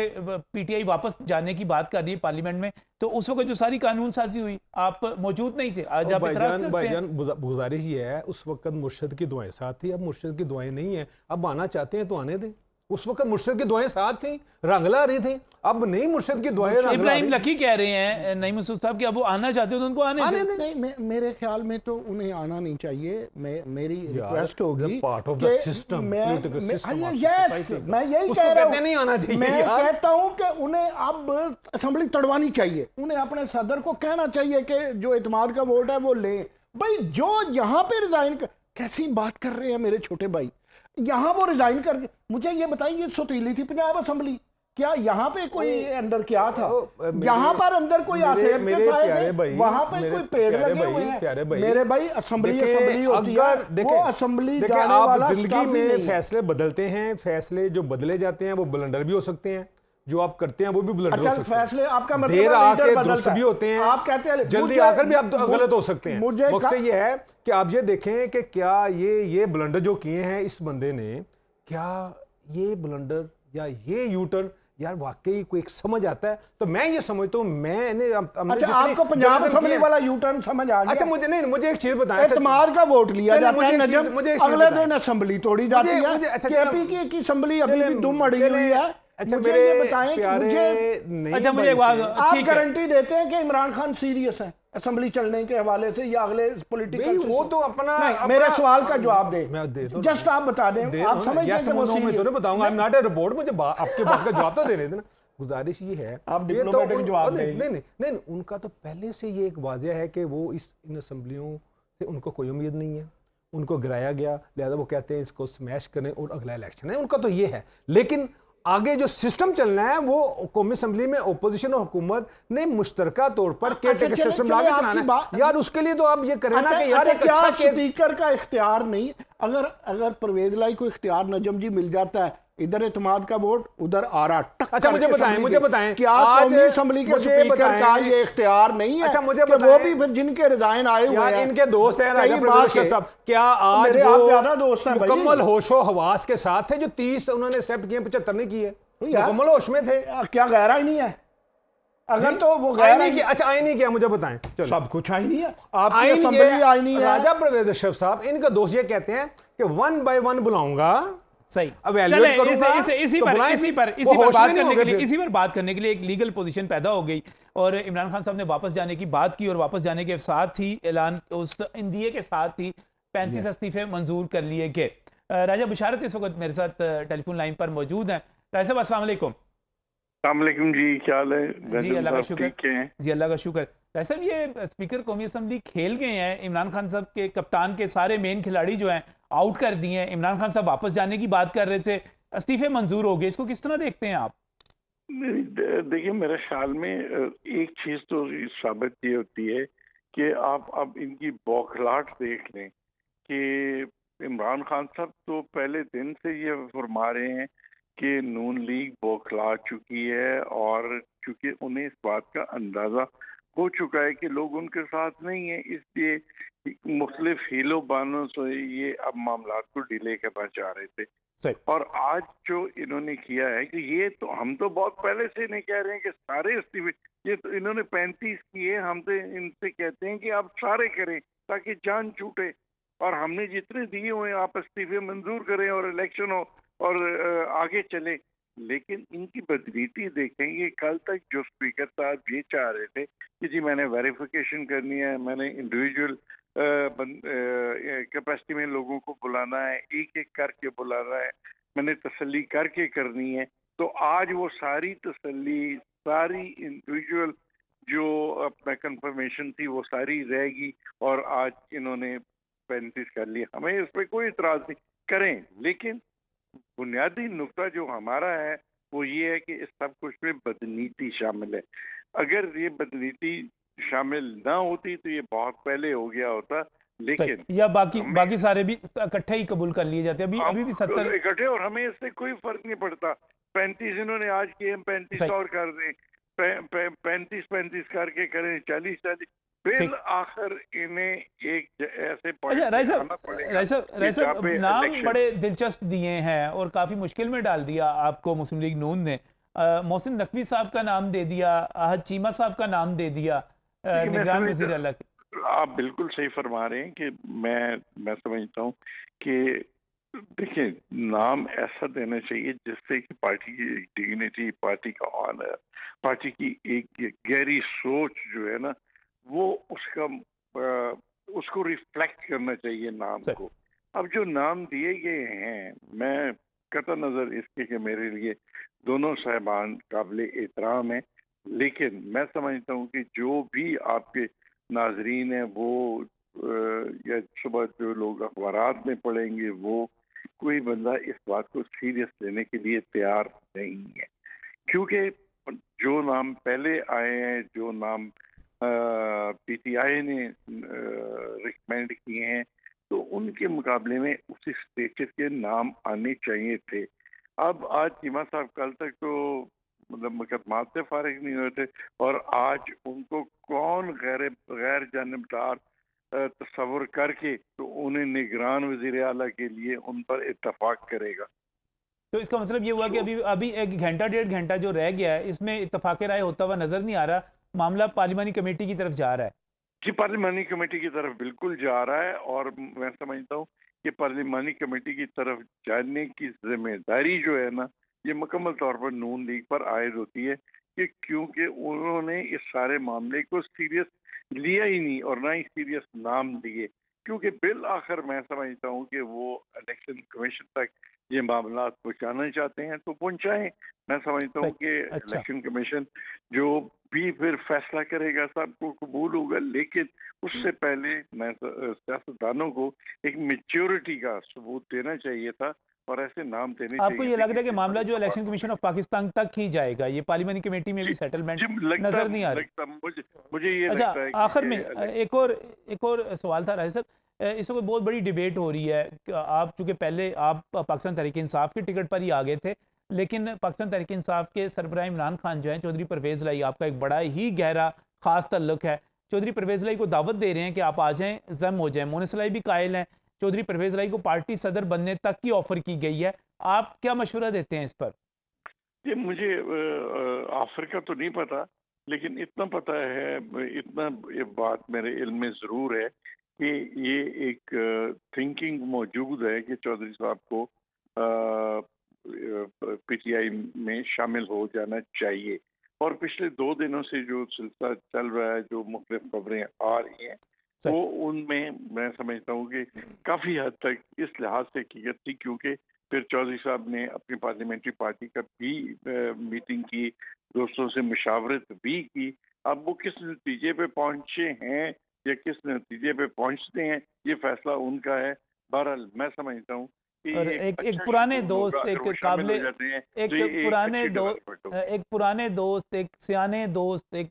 पीटीआई वापस जाने की बात कर रही है पार्लियामेंट में, तो उस वक्त जो सारी कानून साजी हुई आप मौजूद नहीं थे। आज आप इतराज करते हैं। भाईजान गुजारिश ये है, उस वक्त मुर्शिद की दुआएं साथ थी, अब मुर्शिद की दुआएं नहीं है। अब आना चाहते हैं तो आने दें। उस वक्त मुर्शिद की दुआएं साथ थी, रंगला रही थी, अब नहीं मुर्शिद की दुआएं रंगला इब्राहिम रही। लकी कह रहे हैं नईम मसूद साहब कि अब वो आना चाहते हो तो उनको आने दें। नहीं, मेरे ख्याल में तो उन्हें आना नहीं चाहिए। मेरी रिक्वेस्ट होगी part of the system, political system of yes, society। मैं यही उसको कह रहा कहते नहीं आना चाहिए मैं यार। कहता हूं कि उन्हें अब असेंबली तड़वानी चाहिए। उन्हें अपने सदर को कहना चाहिए कि जो इत्मीनान का वोट है वो लें। भाई जो यहाँ पे रिजाइन कैसी बात कर रहे हैं मेरे छोटे भाई, यहाँ वो रिजाइन कर, मुझे ये बताइए सुतीली थी पंजाब असेंबली, क्या यहाँ पे कोई अंदर क्या था? यहाँ पर अंदर कोई आसेब के साए थे, वहां पे कोई पेड़ लगे हुए हैं। मेरे भाई असेंबली होती है, वो असेंबली जाने वाला जिंदगी स्टाफ ही में नहीं है। फैसले बदलते हैं, फैसले जो बदले जाते हैं वो ब्लंडर भी हो सकते हैं, जो आप करते हैं वो भी ब्लंडर अच्छा, हो सकते हैं। फैसले आपका मतलब देर है आके लीडर दुरुस्त बदलता है। भी होते हैं, आप कहते हैं जल्दी मुझे- आकर भी आप गलत हो सकते हैं। मुझे मकसद ये है कि आप ये देखें कि क्या ये ब्लंडर जो किए हैं इस बंदे ने, क्या ये ब्लंडर या ये यू टर्न यार वाकई कोई एक समझ आता है? तो मैं ये समझता हूँ, मैंने अच्छा, आपको पंजाब असेंबली वाला यू टर्न समझ आ गया? अच्छा, मुझे एक चीज बताएं। इत्मीनान का वोट लिया चलिए, जाता मुझे है, एक चीज- नजम मुझे एक चीज अगले बताएं। दिन असेंबली तोड़ी जाती है। अच्छा, केपी की असेंबली अभी चले- भी दुम अड़ी चले- हुई है। अच्छा, मुझे ये बताएं कि प्यारे मुझे नहीं अच्छा, मुझे भाई एक बात से- आप ठीक है। गारंटी देते हैं कि इमरान खान सीरियस है? असम्बली चलने के हवाले से या अगले भाई पॉलिटिकल वो तो अपना मेरे सवाल का जवाब दे, मैं दे दूं जस्ट आप बता दें, आप समझते हैं कि वो मैं तो नहीं बताऊंगा, I am not a report, मुझे आपके बात का जवाब तो देने देना। गुजारिश ये है, आप ये तो डिप्लोमेटिक जवाब नहीं, देंगे। नहीं नहीं नहीं, उनका तो पहले से ये एक वाजह है कि वो इन असेंबलियों से उनको कोई उम्मीद नहीं है, उनको गिराया गया, लिहाजा वो कहते हैं इसको स्मैश करें और अगला इलेक्शन है, उनका तो ये है। लेकिन आगे जो सिस्टम चलना है वो कौमी असेंबली में ओपोजिशन और हुकूमत ने मुश्तरका तौर पर केयरटेकर सिस्टम लागू कराना है। यार उसके लिए तो आप ये करें ना कि यार एक क्या अच्छा स्पीकर का इख्तियार नहीं, अगर परवेज लाई को इख्तियार नजम जी मिल जाता है, इधर इत्तेमाद का वोट उधर आ रहा, अच्छा मुझे बताएं क्या कौमी असेंबली के स्पीकर का ये इख्तियार नहीं है? अच्छा मुझे कि वो भी फिर जिनके रिजाइन आए हुए हैं, इनके दोस्त हैं राजा प्रवेश साहब, क्या आज मेरे आप ज्यादा दोस्त हैं मुकम्मल होशो हवास के साथ थे जो 30 उन्होंने एक्सेप्ट किए, 75 नहीं किए, मुकम्मल होश में थे? क्या गहरा ही नहीं है? अगर तो वो गहरा ही, अच्छा आईनी क्या मुझे बताएं, चलो सब कुछ आईनी है, आपकी असेंबली आईनी है। राजा प्रवेश अशरफ साहब, इनका दोस्त ये कहते हैं कि 1 बाय 1 बुलाऊंगा, सही। evaluate करूंगा, इसी तो पर बुलाएं, इसी पर वो होश में नहीं होंगे फिर। इसी पर बात करने के लिए एक लीगल पोजीशन पैदा हो गई और इमरान खान साहब ने वापस जाने की बात की और वापस जाने के साथ ही ऐलान उस इंदिए के साथ ही 35 इस्तीफे मंजूर कर लिए गए। राजा बिशारत इस वक्त मेरे साथ टेलीफोन लाइन पर मौजूद हैं। राजा साहब अस्सलाम वालेकुम। अस्सलामुअलैकुम जी, क्या हाल है? जी अल्लाह का शुक्र। ठीक हैं जी अल्लाह का शुक्र। राजा साहब ये स्पीकर कौमी असम्बली खेल गए हैं, इमरान खान साहब के कप्तान के सारे मेन खिलाड़ी जो हैं आउट कर दिए हैं, इमरान खान साहब वापस जाने की बात कर रहे थे, इस्तीफे मंजूर हो गए, इसको किस तरह देखते हैं आप? देखिए मेरे ख्याल में एक चीज तो साबित ये होती है कि आप अब इनकी बौखलाहट देख लें कि इमरान खान साहब तो पहले दिन से ये फरमा रहे हैं कि नून लीग बौखला चुकी है और चूंकि उन्हें इस बात का अंदाजा हो चुका है कि लोग उनके साथ नहीं है, इसलिए मुख्तलिफ हीलो बानों से ये अब मामला को डिले करना चाह रहे थे। और आज जो इन्होंने किया है कि ये तो हम तो बहुत पहले से नहीं कह रहे हैं कि सारे इस्तीफे, ये तो इन्होंने 35 किए, हम तो इनसे कहते हैं कि आप सारे करें ताकि जान छूटे, और हमने जितने दिए हुए आप इस्तीफे मंजूर करें और इलेक्शन हो और आगे चले। लेकिन इनकी बदनीति देखेंगे, कल तक जो स्पीकर साहब ये चाह रहे थे कि जी मैंने वेरिफिकेशन करनी है, मैंने इंडिविजुअल कैपेसिटी में लोगों को बुलाना है, एक एक करके बुलाना है, मैंने तसल्ली करके करनी है, तो आज वो सारी तसल्ली, सारी इंडिविजुअल जो अपना कंफर्मेशन थी वो सारी रहेगी और आज इन्होंने 35 कर लिया। हमें इस पर कोई इतराज नहीं, करें, लेकिन बुनियादी नुक्ता जो हमारा है वो ये है कि इस सब कुछ में बदनीति शामिल है। अगर ये बदनीति शामिल ना होती तो ये बहुत पहले हो गया होता, लेकिन या बाकी सारे भी इकट्ठे ही कबूल कर लिए जाते। अभी भी 70 इकट्ठे, और हमें इससे कोई फर्क नहीं पड़ता। 35 इन्होंने आज किए, हम 35 और कर दें, 35 करके करें 40, फिर आखिर इन्हें एक ऐसे अच्छा राय साहब नाम बड़े दिलचस्प दिए हैं और काफी मुश्किल में डाल दिया आपको मुस्लिम लीग नून ने। मोहसिन नकवी साहब का नाम दे दिया, आहद चीमा साहब का नाम दे दिया निगरान वजीर अलग। आप बिल्कुल सही फरमा रहे हैं कि मैं समझता हूँ कि देखिए नाम ऐसा देना चाहिए जिससे कि पार्टी की डिग्निटी, पार्टी का ऑनर, पार्टी की एक गहरी सोच जो है ना वो उसको रिफ्लेक्ट करना चाहिए नाम को। अब जो नाम दिए गए हैं, मैं कतई नजर इसके कि मेरे लिए दोनों साहिबान काबिल एहतराम है, लेकिन मैं समझता हूँ कि जो भी आपके नाजरीन हैं वो या सुबह जो लोग अखबारात में पढ़ेंगे वो कोई बंदा इस बात को सीरियस लेने के लिए तैयार नहीं है, क्योंकि जो नाम पहले आए हैं, जो नाम पीटीआई ने रिकमेंड किए हैं, तो उनके मुकाबले में उसी स्टेचर के नाम आने चाहिए थे। अब आज चीमा साहब कल तक तो मतलब मुकदमात से फारिग नहीं हुए थे, और आज उनको कौन गैर जानिबदार तस्वुर करके तो उन्हें निगरान वजीर आला के लिए उन पर इत्तफाक करेगा। तो इसका मतलब ये हुआ कि अभी 1 घंटा 1.5 घंटा जो रह गया है इसमें इत्तफाक राय होता हुआ नजर नहीं आ रहा, मामला पार्लिमानी कमेटी की तरफ जा रहा है। जी पार्लिमानी कमेटी की तरफ बिल्कुल जा रहा है, और मैं समझता हूँ कि पार्लिमानी कमेटी की तरफ जाने की जिम्मेदारी जो है ना ये मुकम्मल तौर पर नून लीग पर आयद होती है, कि क्योंकि उन्होंने इस सारे मामले को सीरियस लिया ही नहीं और ना ही सीरियस नाम दिए, क्योंकि बिल आखिर मैं समझता हूँ कि वो इलेक्शन कमीशन तक ये मामला पहुंचाना चाहते हैं तो पहुंचाएं। मैं समझता हूँ सही। कि अच्छा। इलेक्शन कमीशन जो भी फिर फैसला करेगा सबको कबूल होगा, लेकिन उससे पहले मैं सियासतदानों को एक मेच्योरिटी का सबूत देना चाहिए था और ऐसे नाम देने आपको चाहिए ये थे लग कि रहा है कि जिस मामला तरह जो का इलेक्शन कमीशन ऑफ पाकिस्तान तक ही जाएगा, ये पार्लियामानी कमेटी में जी, भी सेटलमेंट जी, लगता नजर नहीं आ रही? लगता मुझे मुझे ये अच्छा, लगता है आखिर कि में एक और सवाल था राय साहब। इस वक्त बहुत बड़ी डिबेट हो रही है कि आप चूंकि पहले आप पाकिस्तान तहरीक इंसाफ की टिकट पर ही आ गए थे, लेकिन पाकिस्तान तहरीक इंसाफ के सरबराह इमरान खान जो है, चौधरी परवेज लाई, आपका एक बड़ा ही गहरा खास तल्लुक है। चौधरी परवेज लाई को दावत दे रहे हैं कि आप आ जाएं, जम हो जाएं। मोनिस लाई भी कायल हैं। चौधरी परवेज लाई को पार्टी सदर बनने तक की ऑफर की गई है। आप क्या मशवरा देते हैं इस पर? ये मुझे ऑफर का तो नहीं पता, लेकिन इतना पता है, इतना ये बात मेरे इल्म में जरूर है कि ये एक थिंकिंग मौजूद है कि चौधरी साहब को पीटीआई में शामिल हो जाना चाहिए। और पिछले 2 दिनों से जो सिलसिला चल रहा है, जो मुख्तलिफ खबरें आ रही हैं, सही। वो उनमें मैं समझता हूँ कि काफी हद तक इस लिहाज से हकीकत थी, क्योंकि फिर चौधरी साहब ने अपनी पार्लियामेंट्री पार्टी का भी मीटिंग की, दोस्तों से मुशावरत भी की। अब वो किस नतीजे पे पहुंचे हैं या किस नतीजे पे पहुंचते हैं, ये फैसला उनका है। बहरहाल मैं समझता हूँ कि और ये एक एक अच्छा पुराने शेड्यूल होगा, दोस्त, अगर एक वो शामिल काबिले हो जाते हैं एक तो ये एक पुराने अच्छी दो डेवलपमेंट होगी। एक पुराने दोस्त, एक सियाने दोस्त, एक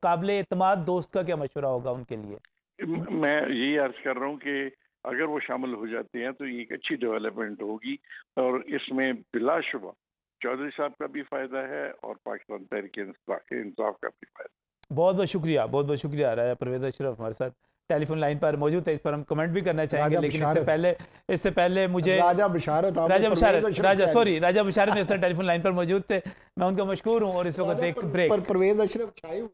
काबिले एतमाद दोस्त का क्या मशवरा होगा उनके लिए? मैं यही अर्ज कर रहा हूँ कि अगर वो शामिल हो जाते हैं तो ये एक अच्छी डेवलपमेंट होगी और इसमें बिलाशुबा चौधरी साहब का भी फायदा है और पाकिस्तान तहरीक इंसाफ का भी फायदा। बहुत बहुत शुक्रिया, बहुत बहुत शुक्रिया। राजा परवेज अशरफ हमारे साथ टेलीफोन लाइन पर मौजूद है। इस पर हम कमेंट भी करना चाहेंगे, राजा लेकिन बिशारत, इससे पहले मुझे राजा बिशारत, आपने राजा परवेज बिशारत अशरफ राजा कह सॉरी दिया। राजा बिशारत मेरे साथ टेलीफोन लाइन पर मौजूद थे। मैं उनका मशकूर हूँ और इस वक्त राजा एक ब्रेक। परवेज अशरफ छाए हुए।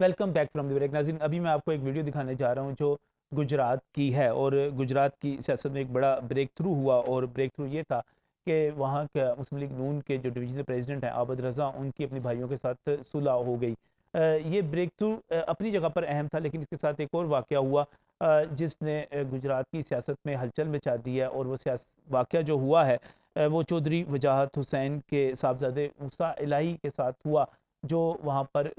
Welcome back from the break. नाज़रीन, अभी मैं आपको एक वीडियो दिखाने जा रहा हूँ जो गुजरात की है, और गुजरात की सियासत में एक बड़ा ब्रेक थ्रू हुआ, और ब्रेक थ्रू ये था कि वहाँ के मुस्लिम लीग नून के जो डिवीजनल प्रेसिडेंट हैं आबद रज़ा, उनकी अपने भाइयों के साथ सुलह हो गई। ये ब्रेक थ्रू अपनी जगह पर अहम था, लेकिन इसके साथ एक और वाक़या हुआ जिसने गुजरात की सियासत में हलचल मचा दी है। और वो वाक़या जो हुआ है वो चौधरी वजाहत हुसैन के साहबजादे मूसा इलाही के साथ हुआ, जो वहाँ पर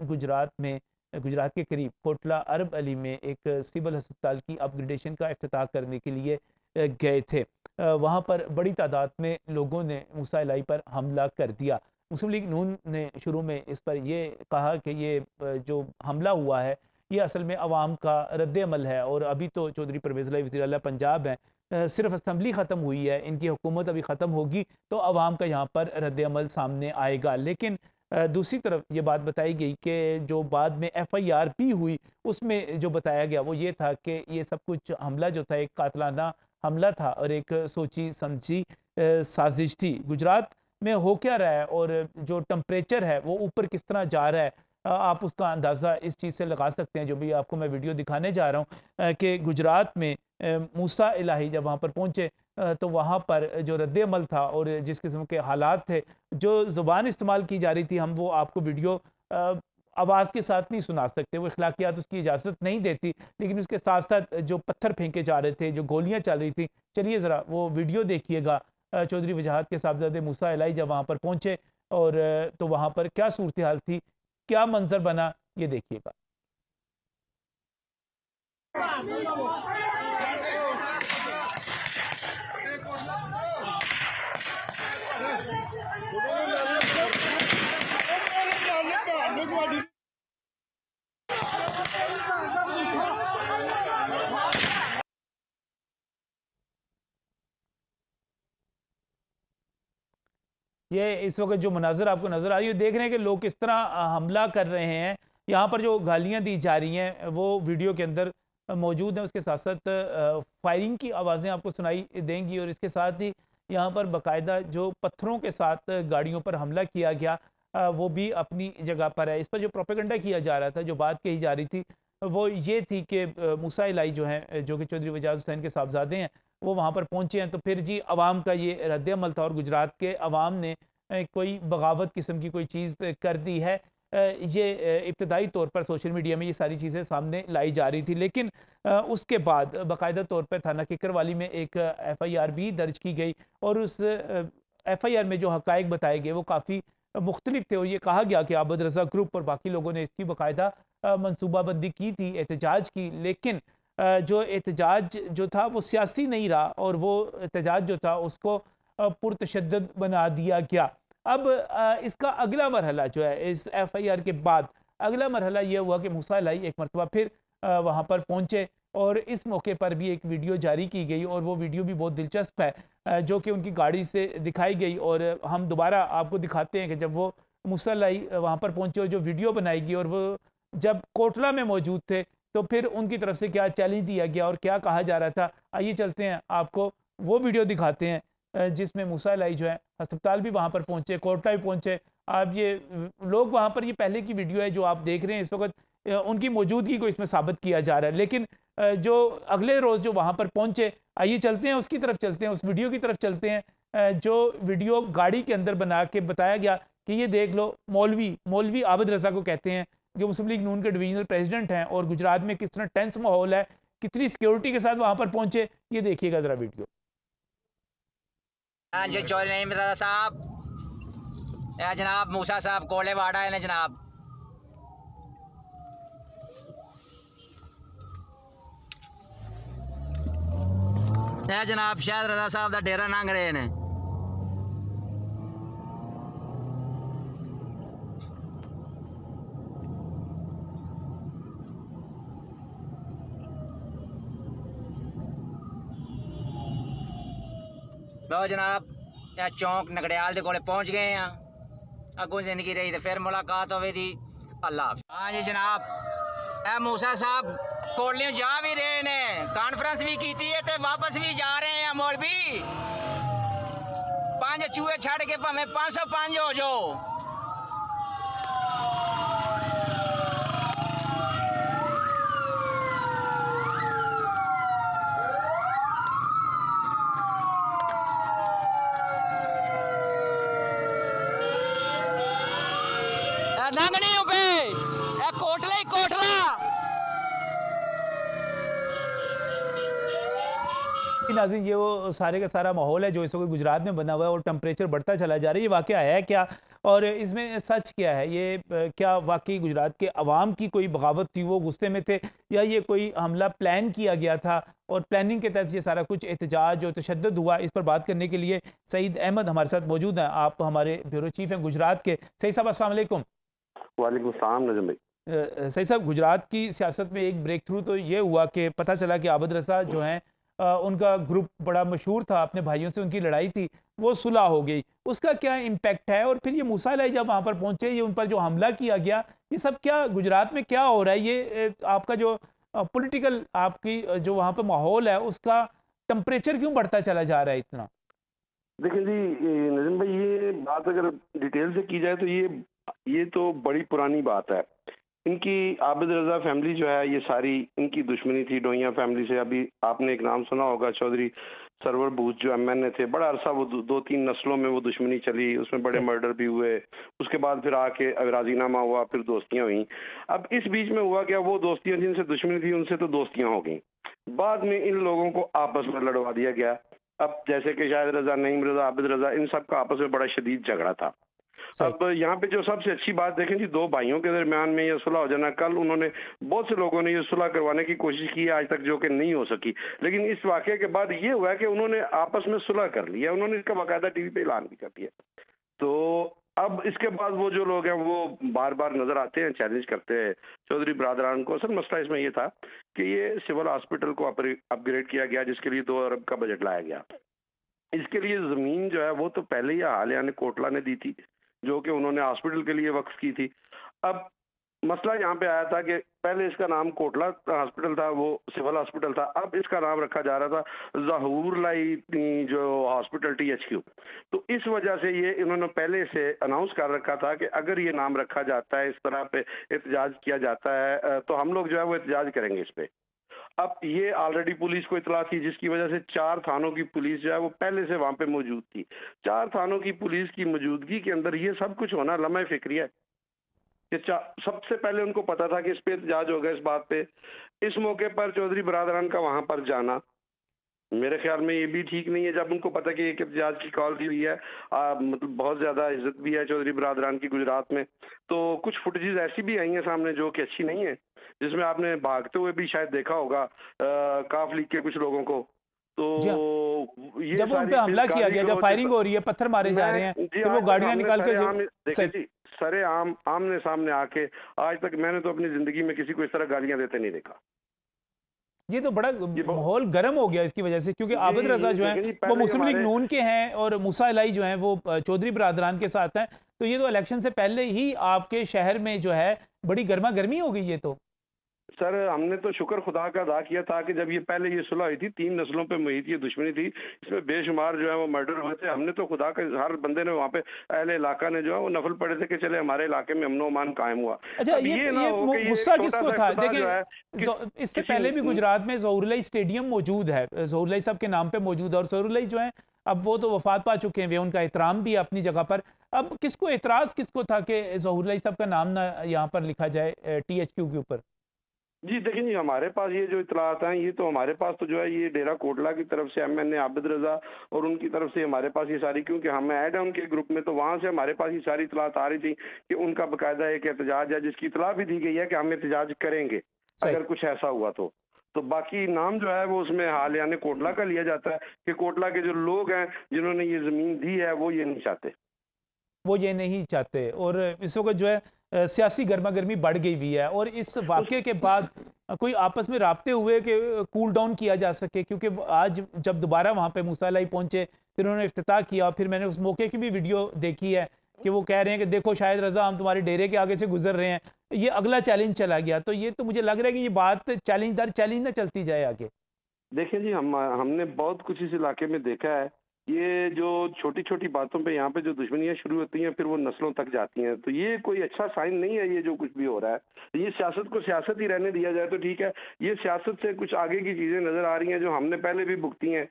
गुजरात के करीब कोटला अरब अली में एक सिविल अस्पताल की अपग्रेडेशन का इफ्तिताह करने के लिए गए थे। वहाँ पर बड़ी तादाद में लोगों ने मूसा इलाही पर हमला कर दिया। मुस्लिम लीग नून ने शुरू में इस पर यह कहा कि ये जो हमला हुआ है ये असल में अवाम का रद्द अमल है, और अभी तो चौधरी परवेज़ लाई वज़ीर आला पंजाब हैं, सिर्फ असम्बली ख़त्म हुई है, इनकी हुकूमत अभी ख़त्म होगी तो अवाम का यहाँ पर रद्द अमल सामने आएगा। लेकिन दूसरी तरफ ये बात बताई गई कि जो बाद में FIR भी हुई उसमें जो बताया गया वो ये था कि ये सब कुछ हमला जो था एक कातलाना हमला था और एक सोची समझी साजिश थी। गुजरात में हो क्या रहा है और जो टेम्परेचर है वो ऊपर किस तरह जा रहा है, आप उसका अंदाज़ा इस चीज़ से लगा सकते हैं। जो भी आपको मैं वीडियो दिखाने जा रहा हूँ कि गुजरात में मूसा इलाही जब वहाँ पर पहुँचे तो वहाँ पर जो रद्द अमल था और जिस किस्म के हालात थे, जो ज़ुबान इस्तेमाल की जा रही थी, हम वो आपको वीडियो आवाज़ के साथ नहीं सुना सकते, वो इखलाकियात उसकी इजाज़त नहीं देती। लेकिन उसके साथ साथ जो पत्थर फेंके जा रहे थे, जो गोलियाँ चल रही थी, चलिए ज़रा वो वीडियो देखिएगा। चौधरी वजाहत के साहबजादे मूसा इलाही जब वहाँ पर पहुँचे और तो वहाँ पर क्या सूरत हाल थी, क्या मंजर बना, ये देखिएगा। ये इस वक्त जो मनाजर आपको नज़र आ रही है, देख रहे हैं कि लोग किस तरह हमला कर रहे हैं। यहाँ पर जो गालियाँ दी जा रही हैं वो वीडियो के अंदर मौजूद हैं। उसके साथ साथ फायरिंग की आवाज़ें आपको सुनाई देंगी, और इसके साथ ही यहाँ पर बाकायदा जो पत्थरों के साथ गाड़ियों पर हमला किया गया वो भी अपनी जगह पर है। इस पर जो प्रोपेगेंडा किया जा रहा था, जो बात कही जा रही थी वो ये थी कि मूसा इलाही जो हैं, जो कि चौधरी वजाद हुसैन के साहबजादे हैं, वो वहाँ पर पहुँचे हैं। तो फिर जी अवाम का ये रद्द अमल था और गुजरात के अवाम ने कोई बगावत किस्म की कोई चीज़ कर दी है। ये इब्तदाई तौर पर सोशल मीडिया में ये सारी चीज़ें सामने लाई जा रही थी, लेकिन उसके बाद बाकायदा तौर पर थाना किकरवाली में एक FIR भी दर्ज की गई और उस FIR में जो हक़ाइक़ बताए गए वो काफ़ी मुख्तलिफ थे और ये कहा गया कि आबद रज़ा ग्रुप और बाकी लोगों ने इसकी बाकायदा मनसूबाबंदी की थी, एहतजाज की, लेकिन जो एहतजाज जो था वो सियासी नहीं रहा और वो एहतजाज जो था उसको पुरतशद्दद बना दिया गया। अब इसका अगला मरहला जो है इस FIR के बाद अगला मरहला ये हुआ कि मूसा इलाही एक मरतबा फिर वहाँ पर पहुँचे और इस मौके पर भी एक वीडियो जारी की गई और वो वीडियो भी बहुत दिलचस्प है, जो कि उनकी गाड़ी से दिखाई गई और हम दोबारा आपको दिखाते हैं कि जब वो मूसा इलाही वहाँ पर पहुँचे और जो वीडियो बनाई गई और वो जब कोटला में मौजूद थे तो फिर उनकी तरफ से क्या चैलेंज दिया गया और क्या कहा जा रहा था। आइए चलते हैं, आपको वो वीडियो दिखाते हैं जिसमें मूसा इलाही जो है अस्पताल भी वहाँ पर पहुँचे, कोटला भी पहुँचे। आप ये लोग वहाँ पर, ये पहले की वीडियो है जो आप देख रहे हैं इस वक्त, उनकी मौजूदगी को इसमें साबित किया जा रहा है, लेकिन जो अगले रोज़ जो वहाँ पर पहुँचे, आइए चलते हैं उसकी तरफ चलते हैं, उस वीडियो की तरफ चलते हैं जो वीडियो गाड़ी के अंदर बना के बताया गया कि ये देख लो, मौलवी आबद रज़ा को कहते हैं, जो मुस्लिम लीग नून के डिवीजनल प्रेसिडेंट हैं, और गुजरात में किस तरह टेंस माहौल है, कितनी सिक्योरिटी के साथ वहाँ पर पहुँचे, ये देखिएगा ज़रा वीडियो। हाँ जी, चौधरी नईम रज़ा साहब, या जनाब मूसा साहब कोले वाड़ा है ना जनाब। या जनाब शायद रज़ा साहब दा डेरा लंघ रहे ने। लो जनाब, यह चौंक नगड़ियाल के कोले पहुंच गए हैं। अगों जिंदगी रही तो फिर मुलाकात होगी। अल्लाह। हाँ जी जनाब, ए मूसा साहब कोलियों जा भी रहे ने, कॉन्फ्रेंस भी की है ते वापस भी जा रहे हैं। मौलवी 5 चूहे छड़ के भावें 505 हो जाओ। नंगनी पे कोटला ही कोटला। नाज़रीन, ये वो सारे का सारा माहौल है जो इस वक्त गुजरात में बना हुआ है और टेम्परेचर बढ़ता चला जा रहा है। ये वाकया है क्या और इसमें सच क्या है? ये क्या वाकई गुजरात के अवाम की कोई बगावत थी, वो गुस्से में थे, या ये कोई हमला प्लान किया गया था और प्लानिंग के तहत ये सारा कुछ एहतजाज और तशद्दुद हुआ? इस पर बात करने के लिए सईद अहमद हमारे साथ मौजूद हैं। आप हमारे ब्यूरो चीफ हैं गुजरात के। सईद साहब अस्सलाम वालेकुम। वालेकुम सलाम नजम भाई। सही साहब, गुजरात की सियासत में एक ब्रेक थ्रू तो ये हुआ कि पता चला कि आबद रज़ा जो हैं उनका ग्रुप बड़ा मशहूर था, अपने भाइयों से उनकी लड़ाई थी, वो सुलह हो गई। उसका क्या इम्पैक्ट है? और फिर ये मूसा इलाही जब वहाँ पर पहुँचे, ये उन पर जो हमला किया गया, ये सब क्या गुजरात में क्या हो रहा है? ये आपका जो पॉलिटिकल आपकी जो वहाँ पर माहौल है उसका टेम्परेचर क्यों बढ़ता चला जा रहा है इतना? देखिए जी नजम भाई, ये बात अगर डिटेल से की जाए तो ये तो बड़ी पुरानी बात है। इनकी आबिद रजा फैमिली जो है, ये सारी इनकी दुश्मनी थी डोइया फैमिली से। अभी आपने एक नाम सुना होगा, चौधरी सरवर बूथ जो MNA थे, बड़ा अरसा वो 2-3 नस्लों में वो दुश्मनी चली, उसमें बड़े मर्डर भी हुए। उसके बाद फिर आके राजीनामा हुआ, फिर दोस्तियां हुई। अब इस बीच में हुआ क्या, वो दोस्तियां जिनसे दुश्मनी थी उनसे तो दोस्तियां हो गई। बाद में इन लोगों को आपस में लड़वा दिया गया। अब जैसे कि शायद रजा, नईम रजा, आबिद रजा, इन सब का आपस में बड़ा शदीद झगड़ा था। अब यहाँ पे जो सबसे अच्छी बात देखें जी, 2 भाइयों के दरमियान में ये सुलह हो जाना। कल उन्होंने, बहुत से लोगों ने ये सुलह करवाने की कोशिश की है आज तक, जो कि नहीं हो सकी। लेकिन इस वाकये के बाद ये हुआ कि उन्होंने आपस में सुलह कर लिया, उन्होंने इसका बाकायदा टीवी पे ऐलान भी कर दिया। तो अब इसके बाद वो जो लोग हैं वो बार बार नजर आते हैं, चैलेंज करते हैं चौधरी बरादरान को। असल मसला इसमें ये था कि ये सिविल हॉस्पिटल को अपग्रेड किया गया, जिसके लिए 2 अरब का बजट लाया गया। इसके लिए जमीन जो है वो तो पहले ही हालिया ने कोटला ने दी थी, जो कि उन्होंने हॉस्पिटल के लिए वक्फ की थी। अब मसला यहाँ पे आया था कि पहले इसका नाम कोटला हॉस्पिटल था, वो सिविल हॉस्पिटल था, अब इसका नाम रखा जा रहा था ज़हूर लाई जो हॉस्पिटल THQ। तो इस वजह से ये इन्होंने पहले से अनाउंस कर रखा था कि अगर ये नाम रखा जाता है, इस तरह पे एहतजाज किया जाता है, तो हम लोग जो है वो एहतजाज करेंगे इस पे। अब ये ऑलरेडी पुलिस को इतला थी, जिसकी वजह से 4 थानों की पुलिस जो है वो पहले से वहां पे मौजूद थी। 4 थानों की पुलिस की मौजूदगी के अंदर ये सब कुछ होना लम्हे फिक्री है कि सबसे पहले उनको पता था कि इस पे एहतजाज होगा इस बात पे। इस मौके पर चौधरी बरादरान का वहां पर जाना मेरे ख्याल में ये भी ठीक नहीं है, जब उनको पता कि एक एहतजाज की कॉल दी हुई है। मतलब बहुत ज्यादा इज्जत भी है चौधरी बरादरान की गुजरात में। तो कुछ फुटेजेस ऐसी भी आई हैं सामने जो कि अच्छी नहीं है, जिसमें आपने भागते हुए भी शायद देखा होगा काफ लीग के कुछ लोगों को। तो ये जब उन पे हमला किया गया, जब फायरिंग हो रही है, पत्थर मारे जा रहे हैं, फिर वो गाड़ियां निकाल के देखिए जी, सरे आमने सामने आके आज तक मैंने तो अपनी जिंदगी में किसी को इस तरह गालियां देते नहीं देखा। ये तो बड़ा माहौल गर्म हो गया इसकी वजह से, क्योंकि आबिद रजा जो है वो मुस्लिम लीग नून के हैं और मूसा इलाही जो हैं वो चौधरी बरादरान के साथ हैं। तो ये तो इलेक्शन से पहले ही आपके शहर में जो है बड़ी गर्मा गर्मी हो गई। ये तो सर हमने तो शुक्र खुदा का अदा किया था कि जब ये पहले ये सुलह हुई थी, 3 नस्लों पे मुहित ये दुश्मनी थी, इसमें बेशुमार जो है वो मर्डर हुए थे। हमने तो खुदा का, हर बंदे ने वहाँ पे अहले इलाका ने जो है वो नफल पड़े थे कि चले हमारे इलाके में अमनो अमान कायम हुआ। अच्छा, ये गुस्सा किसको था? देखिए, इससे पहले भी गुजरात में ज़हूर इलाही स्टेडियम मौजूद है, ज़हूर इलाही साहब के नाम पे मौजूद है, और ज़हूर इलाही जो है अब वो तो वफात पा चुके हैं, वे उनका एहतराम भी है अपनी जगह पर। अब किसको एतराज़ किसको था कि ज़हूर इलाही साहब का नाम ना यहाँ पर लिखा जाए THQ के ऊपर? जी देखिए जी, हमारे पास ये जो इतलात हैं, ये तो हमारे पास तो जो है ये डेरा कोटला की तरफ से MNA आबिद रजा और उनकी तरफ से हमारे पास ये सारी, क्योंकि हम ऐड है उनके ग्रुप में, तो वहाँ से हमारे पास ये सारी इतलात आ रही थी कि उनका बाकायदा एक एहतजाज है, जिसकी इतला भी दी गई है कि हम एहतजाज करेंगे अगर कुछ ऐसा हुआ तो बाकी नाम जो है वो उसमें हाल यानी कोटला का लिया जाता है कि कोटला के जो लोग हैं जिन्होंने ये जमीन दी है वो ये नहीं चाहते, और इस वक्त जो है सियासी गर्मा गर्मी बढ़ गई हुई है। और इस वाक़े के बाद कोई आपस में राब्ते हुए कि कूल डाउन किया जा सके, क्योंकि आज जब दोबारा वहाँ पे मूसा इलाही पहुँचे, फिर उन्होंने इफ्तिताह किया, फिर मैंने उस मौके की भी वीडियो देखी है कि वो कह रहे हैं कि देखो शायद रजा हम तुम्हारे डेरे के आगे से गुजर रहे हैं। ये अगला चैलेंज चला गया। तो ये तो मुझे लग रहा है कि ये बात चैलेंज दर चैलेंज ना चलती जाए आगे। देखिए जी, हमने बहुत कुछ इस इलाके में देखा है। ये जो छोटी छोटी बातों पे यहाँ पे जो दुश्मनियां शुरू होती हैं फिर वो नस्लों तक जाती हैं, तो ये कोई अच्छा साइन नहीं है। ये जो कुछ भी हो रहा है, ये सियासत को सियासत ही रहने दिया जाए तो ठीक है। ये सियासत से कुछ आगे की चीजें नजर आ रही हैं जो हमने पहले भी भुगती हैं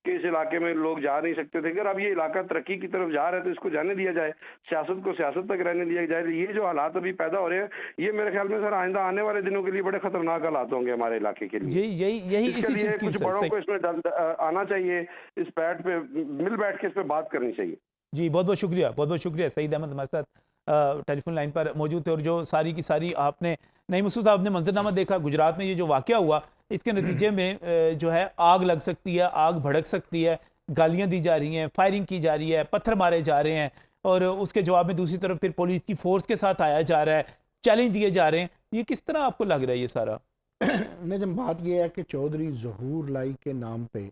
कि इस इलाके में लोग जा नहीं सकते थे। अगर अब ये इलाका तरक्की की तरफ जा रहा है तो इसको जाने दिया जाए, सियासत को सियासत तक रहने दिया जाए। ये जो हालात अभी पैदा हो रहे हैं, ये मेरे ख्याल में सर आइंदा आने वाले दिनों के लिए बड़े खतरनाक हालात होंगे हमारे इलाके के लिए। यही इसी चीज की कुछ बड़ों को इसमें आना चाहिए, इस बैठ पे मिल बैठ के इस पे बात करनी चाहिए। जी बहुत बहुत शुक्रिया। सईद अहमद हमारे साथ टेलीफोन लाइन पर मौजूद थे। और जो सारी की सारी आपने नईम मसूद साहब ने मंजरनामा देखा गुजरात में, ये जो वाक़या हुआ, इसके नतीजे में जो है आग लग सकती है, आग भड़क सकती है, गालियां दी जा रही हैं, फायरिंग की जा रही है, पत्थर मारे जा रहे हैं, और उसके जवाब में दूसरी तरफ फिर पुलिस की फोर्स के साथ आया जा रहा है, चैलेंज दिए जा रहे हैं। ये किस तरह आपको लग रहा है ये सारा? निज़म बात यह है कि चौधरी ज़हूर लाई के नाम पे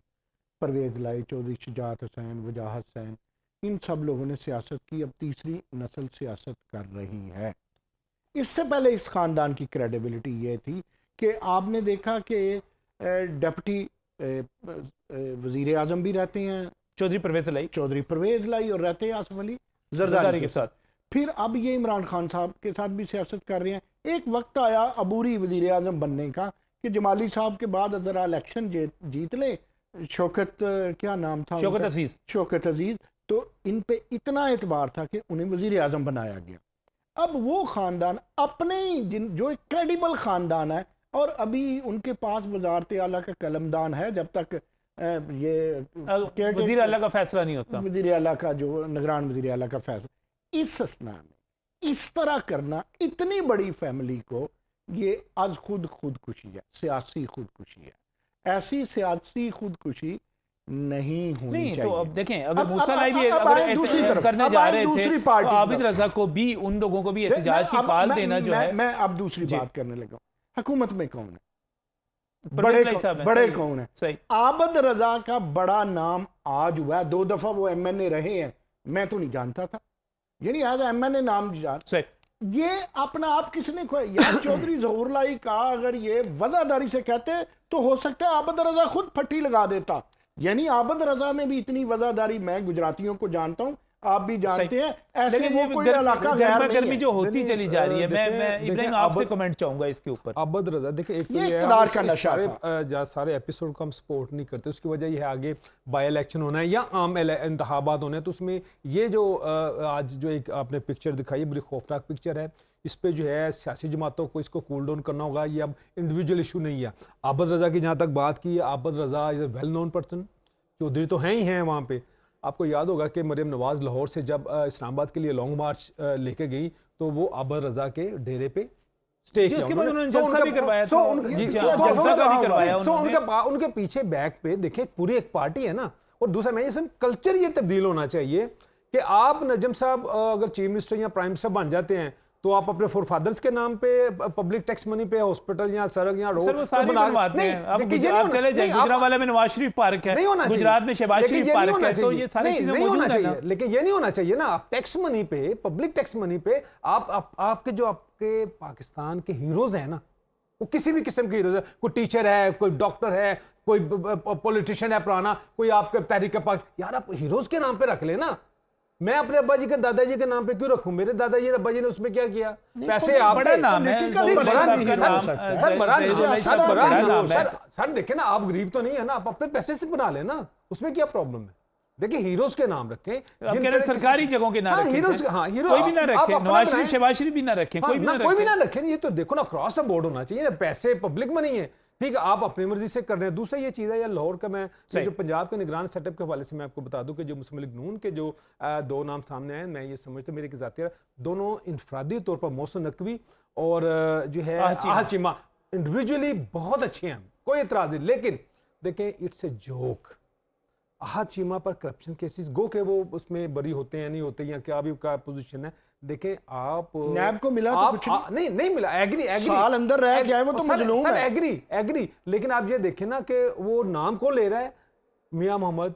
परवेज़ लाई, चौधरी शुजात हुसैन, वजाहत हुसैन, इन सब लोगों ने सियासत की। अब तीसरी नस्ल सियासत कर रही है। इससे पहले इस ख़ानदान की क्रेडिबिलिटी ये थी कि आपने देखा कि डिप्टी वज़ीर आज़म भी रहते हैं चौधरी परवेज़ लाई और रहते हैं आसिफ अली ज़रदारी के साथ। फिर अब ये इमरान खान साहब के साथ भी सियासत कर रहे हैं। एक वक्त आया अबूरी वज़ीर आज़म बनने का कि जमाली साहब के बाद ज़रा इलेक्शन जीत ले, शौकत क्या नाम था, शौकत अजीज़, तो इन पे इतना एतबार था कि उन्हें वज़ीर आज़म बनाया गया। अब वो ख़ानदान अपने ही जो एक क्रेडिबल ख़ानदान है, और अभी उनके पास वज़ारत आला का कलमदान है, जब तक ये वज़ीर आला का फैसला नहीं होता, वज़ीर आला का जो निगरान वज़ीर आला का फैसला, इस असना में इस तरह करना इतनी बड़ी फैमिली को, ये आज खुदकुशी है, सियासी खुदकुशी है। ऐसी सियासी खुदकुशी नहीं होनी चाहिए। तो अब देखें, अगर मूसा इलाही भी अगर दूसरी तरफ करने जा रहे थे तो आबिद रजा को भी, उन लोगों को भी एहतजाज की पाल देना जो है। मैं अब दूसरी बात करने लगा। हुकूमत में कौन है? बड़े कौन है? सही, आबिद रजा का बड़ा नाम आज हुआ है। 2 दफा वो MNA रहे हैं, मैं तो नहीं जानता था, यानी आज MNA नाम ये अपना आप किसने खोया यार? चौधरी ज़हूर लाई का अगर ये वज़ादारी से कहते तो हो सकता है आबद रजा खुद फट्टी लगा देता। यानी आबद रजा में भी इतनी वज़ादारी, मैं गुजरातियों को जानता हूं, आप भी जानते हैं, ऐसे लेकिन वो ये कोई इलाका गैर नहीं गर्मी है। जो होती चली जा रही है, मैं देखिए, इब्राहिम आपसे कमेंट चाहूंगा इसके ऊपर। आबद रजा देखिए, एक तो ये ये है, इक़्तिदार हम का इस नशा सारे सारे एपिसोड को हम सपोर्ट नहीं करते। उसकी वजह ये है आगे बाई इलेक्शन होना है या आम इंतखाबात होने हैं, तो उसमें ये जो आज जो एक आपने पिक्चर दिखाई है, बड़ी खौफनाक पिक्चर है। इस पे जो है सियासी जमातों को इसको कूल डाउन करना होगा। ये अब इंडिविजुअल इशू नहीं है। आबद रजा की जहाँ तक बात की है, Abad Raza is a well known person, Chaudhary तो हैं ही हैं वहाँ पे। आपको याद होगा कि मरियम नवाज लाहौर से जब इस्लामाबाद के लिए लॉन्ग मार्च लेके गई, तो वो आबद रजा के डेरे पे स्टे किया। उसके बाद उन्होंने So जलसा भी करवाया था। जलसा का भी करवाया उन्होंने। उनके पीछे बैक पे देखिए पूरी एक पार्टी है ना। और दूसरा मैं इसमें कल्चर ये तब्दील होना चाहिए कि आप नजम साहब अगर चीफ मिनिस्टर या प्राइम मिनिस्टर बन जाते हैं, तो आप अपने फोरफादर्स के नाम पे पब्लिक टैक्स मनी पे हॉस्पिटल या सड़क या रोड सर वो सारी बनवाते हैं। अब गुजरात चले जाए, गुजरातवाला में नवाज शरीफ पार्क है, गुजरात में शहबाज शरीफ पार्क है, तो ये सारी चीजें मौजूद है ना। लेकिन ये नहीं होना चाहिए ना। आप टैक्स मनी पे, पब्लिक टैक्स मनी पे आपके जो आपके पाकिस्तान के हीरोज हैं ना, वो किसी भी किस्म के हीरोज है, कोई टीचर है, कोई डॉक्टर है, कोई पॉलिटिशियन है पुराना, कोई आपके तहरीक पाक, यार आप हीरोज के नाम पे रख लेना। मैं अपने अब्बा जी के दादाजी के नाम पे क्यों रखूं? मेरे दादाजी अब्बा जी ने उसमें क्या किया? पैसे आप बड़ा नाम है, सर देखे ना, आप गरीब तो नहीं है ना, आप अपने पैसे से बना लेना, उसमें क्या प्रॉब्लम है? देखिए हीरोज के नाम रखें, सरकारी जगहों के नाम रखें, हीरोज, हाँ हीरो कोई भी ना रखे, नवाज शरीफ शहबाज शरीफ भी ना रखें, कोई भी ना रखें। ये तो देखो ना, क्रॉस द बोर्ड होना चाहिए। पैसे पब्लिक मनी है, ठीक है, आप अपनी मर्जी से कर रहे हैं। दूसरा ये चीज़ है यार, लाहौर का मैं जो पंजाब के निगरान सेटअप के हवाले से मैं आपको बता दूं कि जो मुस्लिम लीग नून के जो दो नाम सामने आए, मैं ये समझता हूँ मेरे ज़ाती दोनों इनफरादी तौर पर मोहसिन नकवी और जो है आहा चीमा इंडिविजुअली बहुत अच्छे हैं, कोई एतराज़ नहीं। लेकिन देखें, इट्स ए जोक। आहा चीमा पर करप्शन केसेस गो के वो उसमें बरी होते हैं नहीं होते, या क्या भी का पोजीशन है। देखें आप नैब को मिला तो कुछ नहीं मिला, एग्री साल अंदर रह गया है वो, तो मजलूम है। एग्री। लेकिन आप ये देखें ना कि वो नाम कौन ले रहा है? मियां मोहम्मद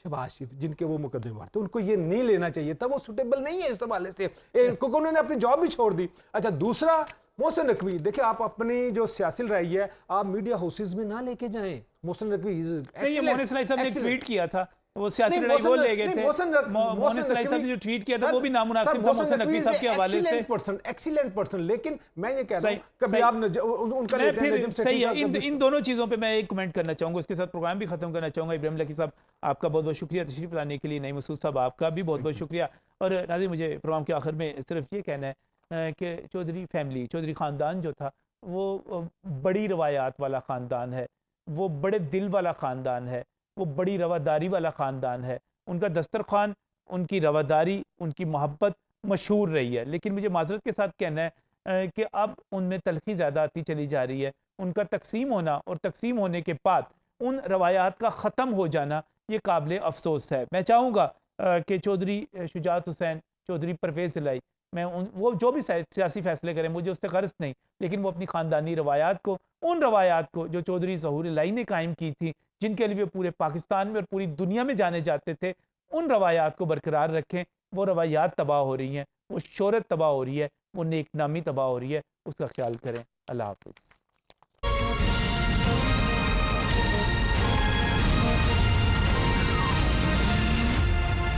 शहबाज शरीफ, जिनके वो मुकदमे मारते, उनको ये नहीं लेना चाहिए था, वो सुटेबल नहीं है इस हवाले से, क्योंकि उन्होंने अपनी जॉब भी छोड़ दी। अच्छा, दूसरा मोहसिन नकवी, देखिए आप अपनी जो सियासी लड़ाई है आप मीडिया हाउसेज में ना लेके जाएं। मोहसिन नकवी मोहसिन सलाही साहब ने ट्वीट किया था, वो सियासी लड़ाई वो ले गए थे। मोहसिन सलाही साहब ने जो ट्वीट किया था वो भी नामुनासिब था मोहसिन नकवी साहब के हवाले से। Excellent person. लेकिन मैं ये कह रहा हूं, कभी आप उनका लेते हैं, सही है। इन दोनों चीजों पे मैं एक कमेंट करना चाहूंगा, इसके साथ प्रोग्राम भी खत्म करना चाहूंगा। इब्राहिम लकी साहब, आपका बहुत बहुत शुक्रिया तशरीफ लाने के लिए। नईम मसूद साहब, आपका भी बहुत बहुत शुक्रिया। और नाज़रीन, मुझे प्रोग्राम के आखिर में सिर्फ ये कहना है कि चौधरी फैमिली, चौधरी ख़ानदान जो था, वो बड़ी रवायात वाला ख़ानदान है, वो बड़े दिल वाला ख़ानदान है, वो बड़ी रवादारी वाला ख़ानदान है। उनका दस्तरखान, उनकी रवादारी, उनकी मोहब्बत मशहूर रही है। लेकिन मुझे माजरत के साथ कहना है कि अब उनमें तलखी ज़्यादा आती चली जा रही है। उनका तकसीम होना और तकसीम होने के बाद उन रवायात का ख़त्म हो जाना, ये काबिल अफसोस है। मैं चाहूँगा कि चौधरी शुजात हुसैन, चौधरी परवेज़ इलाही, मैं वो जो भी सियासी फैसले करें, मुझे उससे गर्ज नहीं, लेकिन वो अपनी ख़ानदानी रवायात को, उन रवायात को जो चौधरी ज़हूर इलाही ने कायम की थी, जिनके लिए पूरे पाकिस्तान में और पूरी दुनिया में जाने जाते थे, उन रवायात को बरकरार रखें। वो रवायात तबाह हो रही हैं, वो शोहरत तबाह हो रही है, वो नेक नामी तबाह हो रही है, उसका ख्याल करें। अल्लाह हाफ़िज़।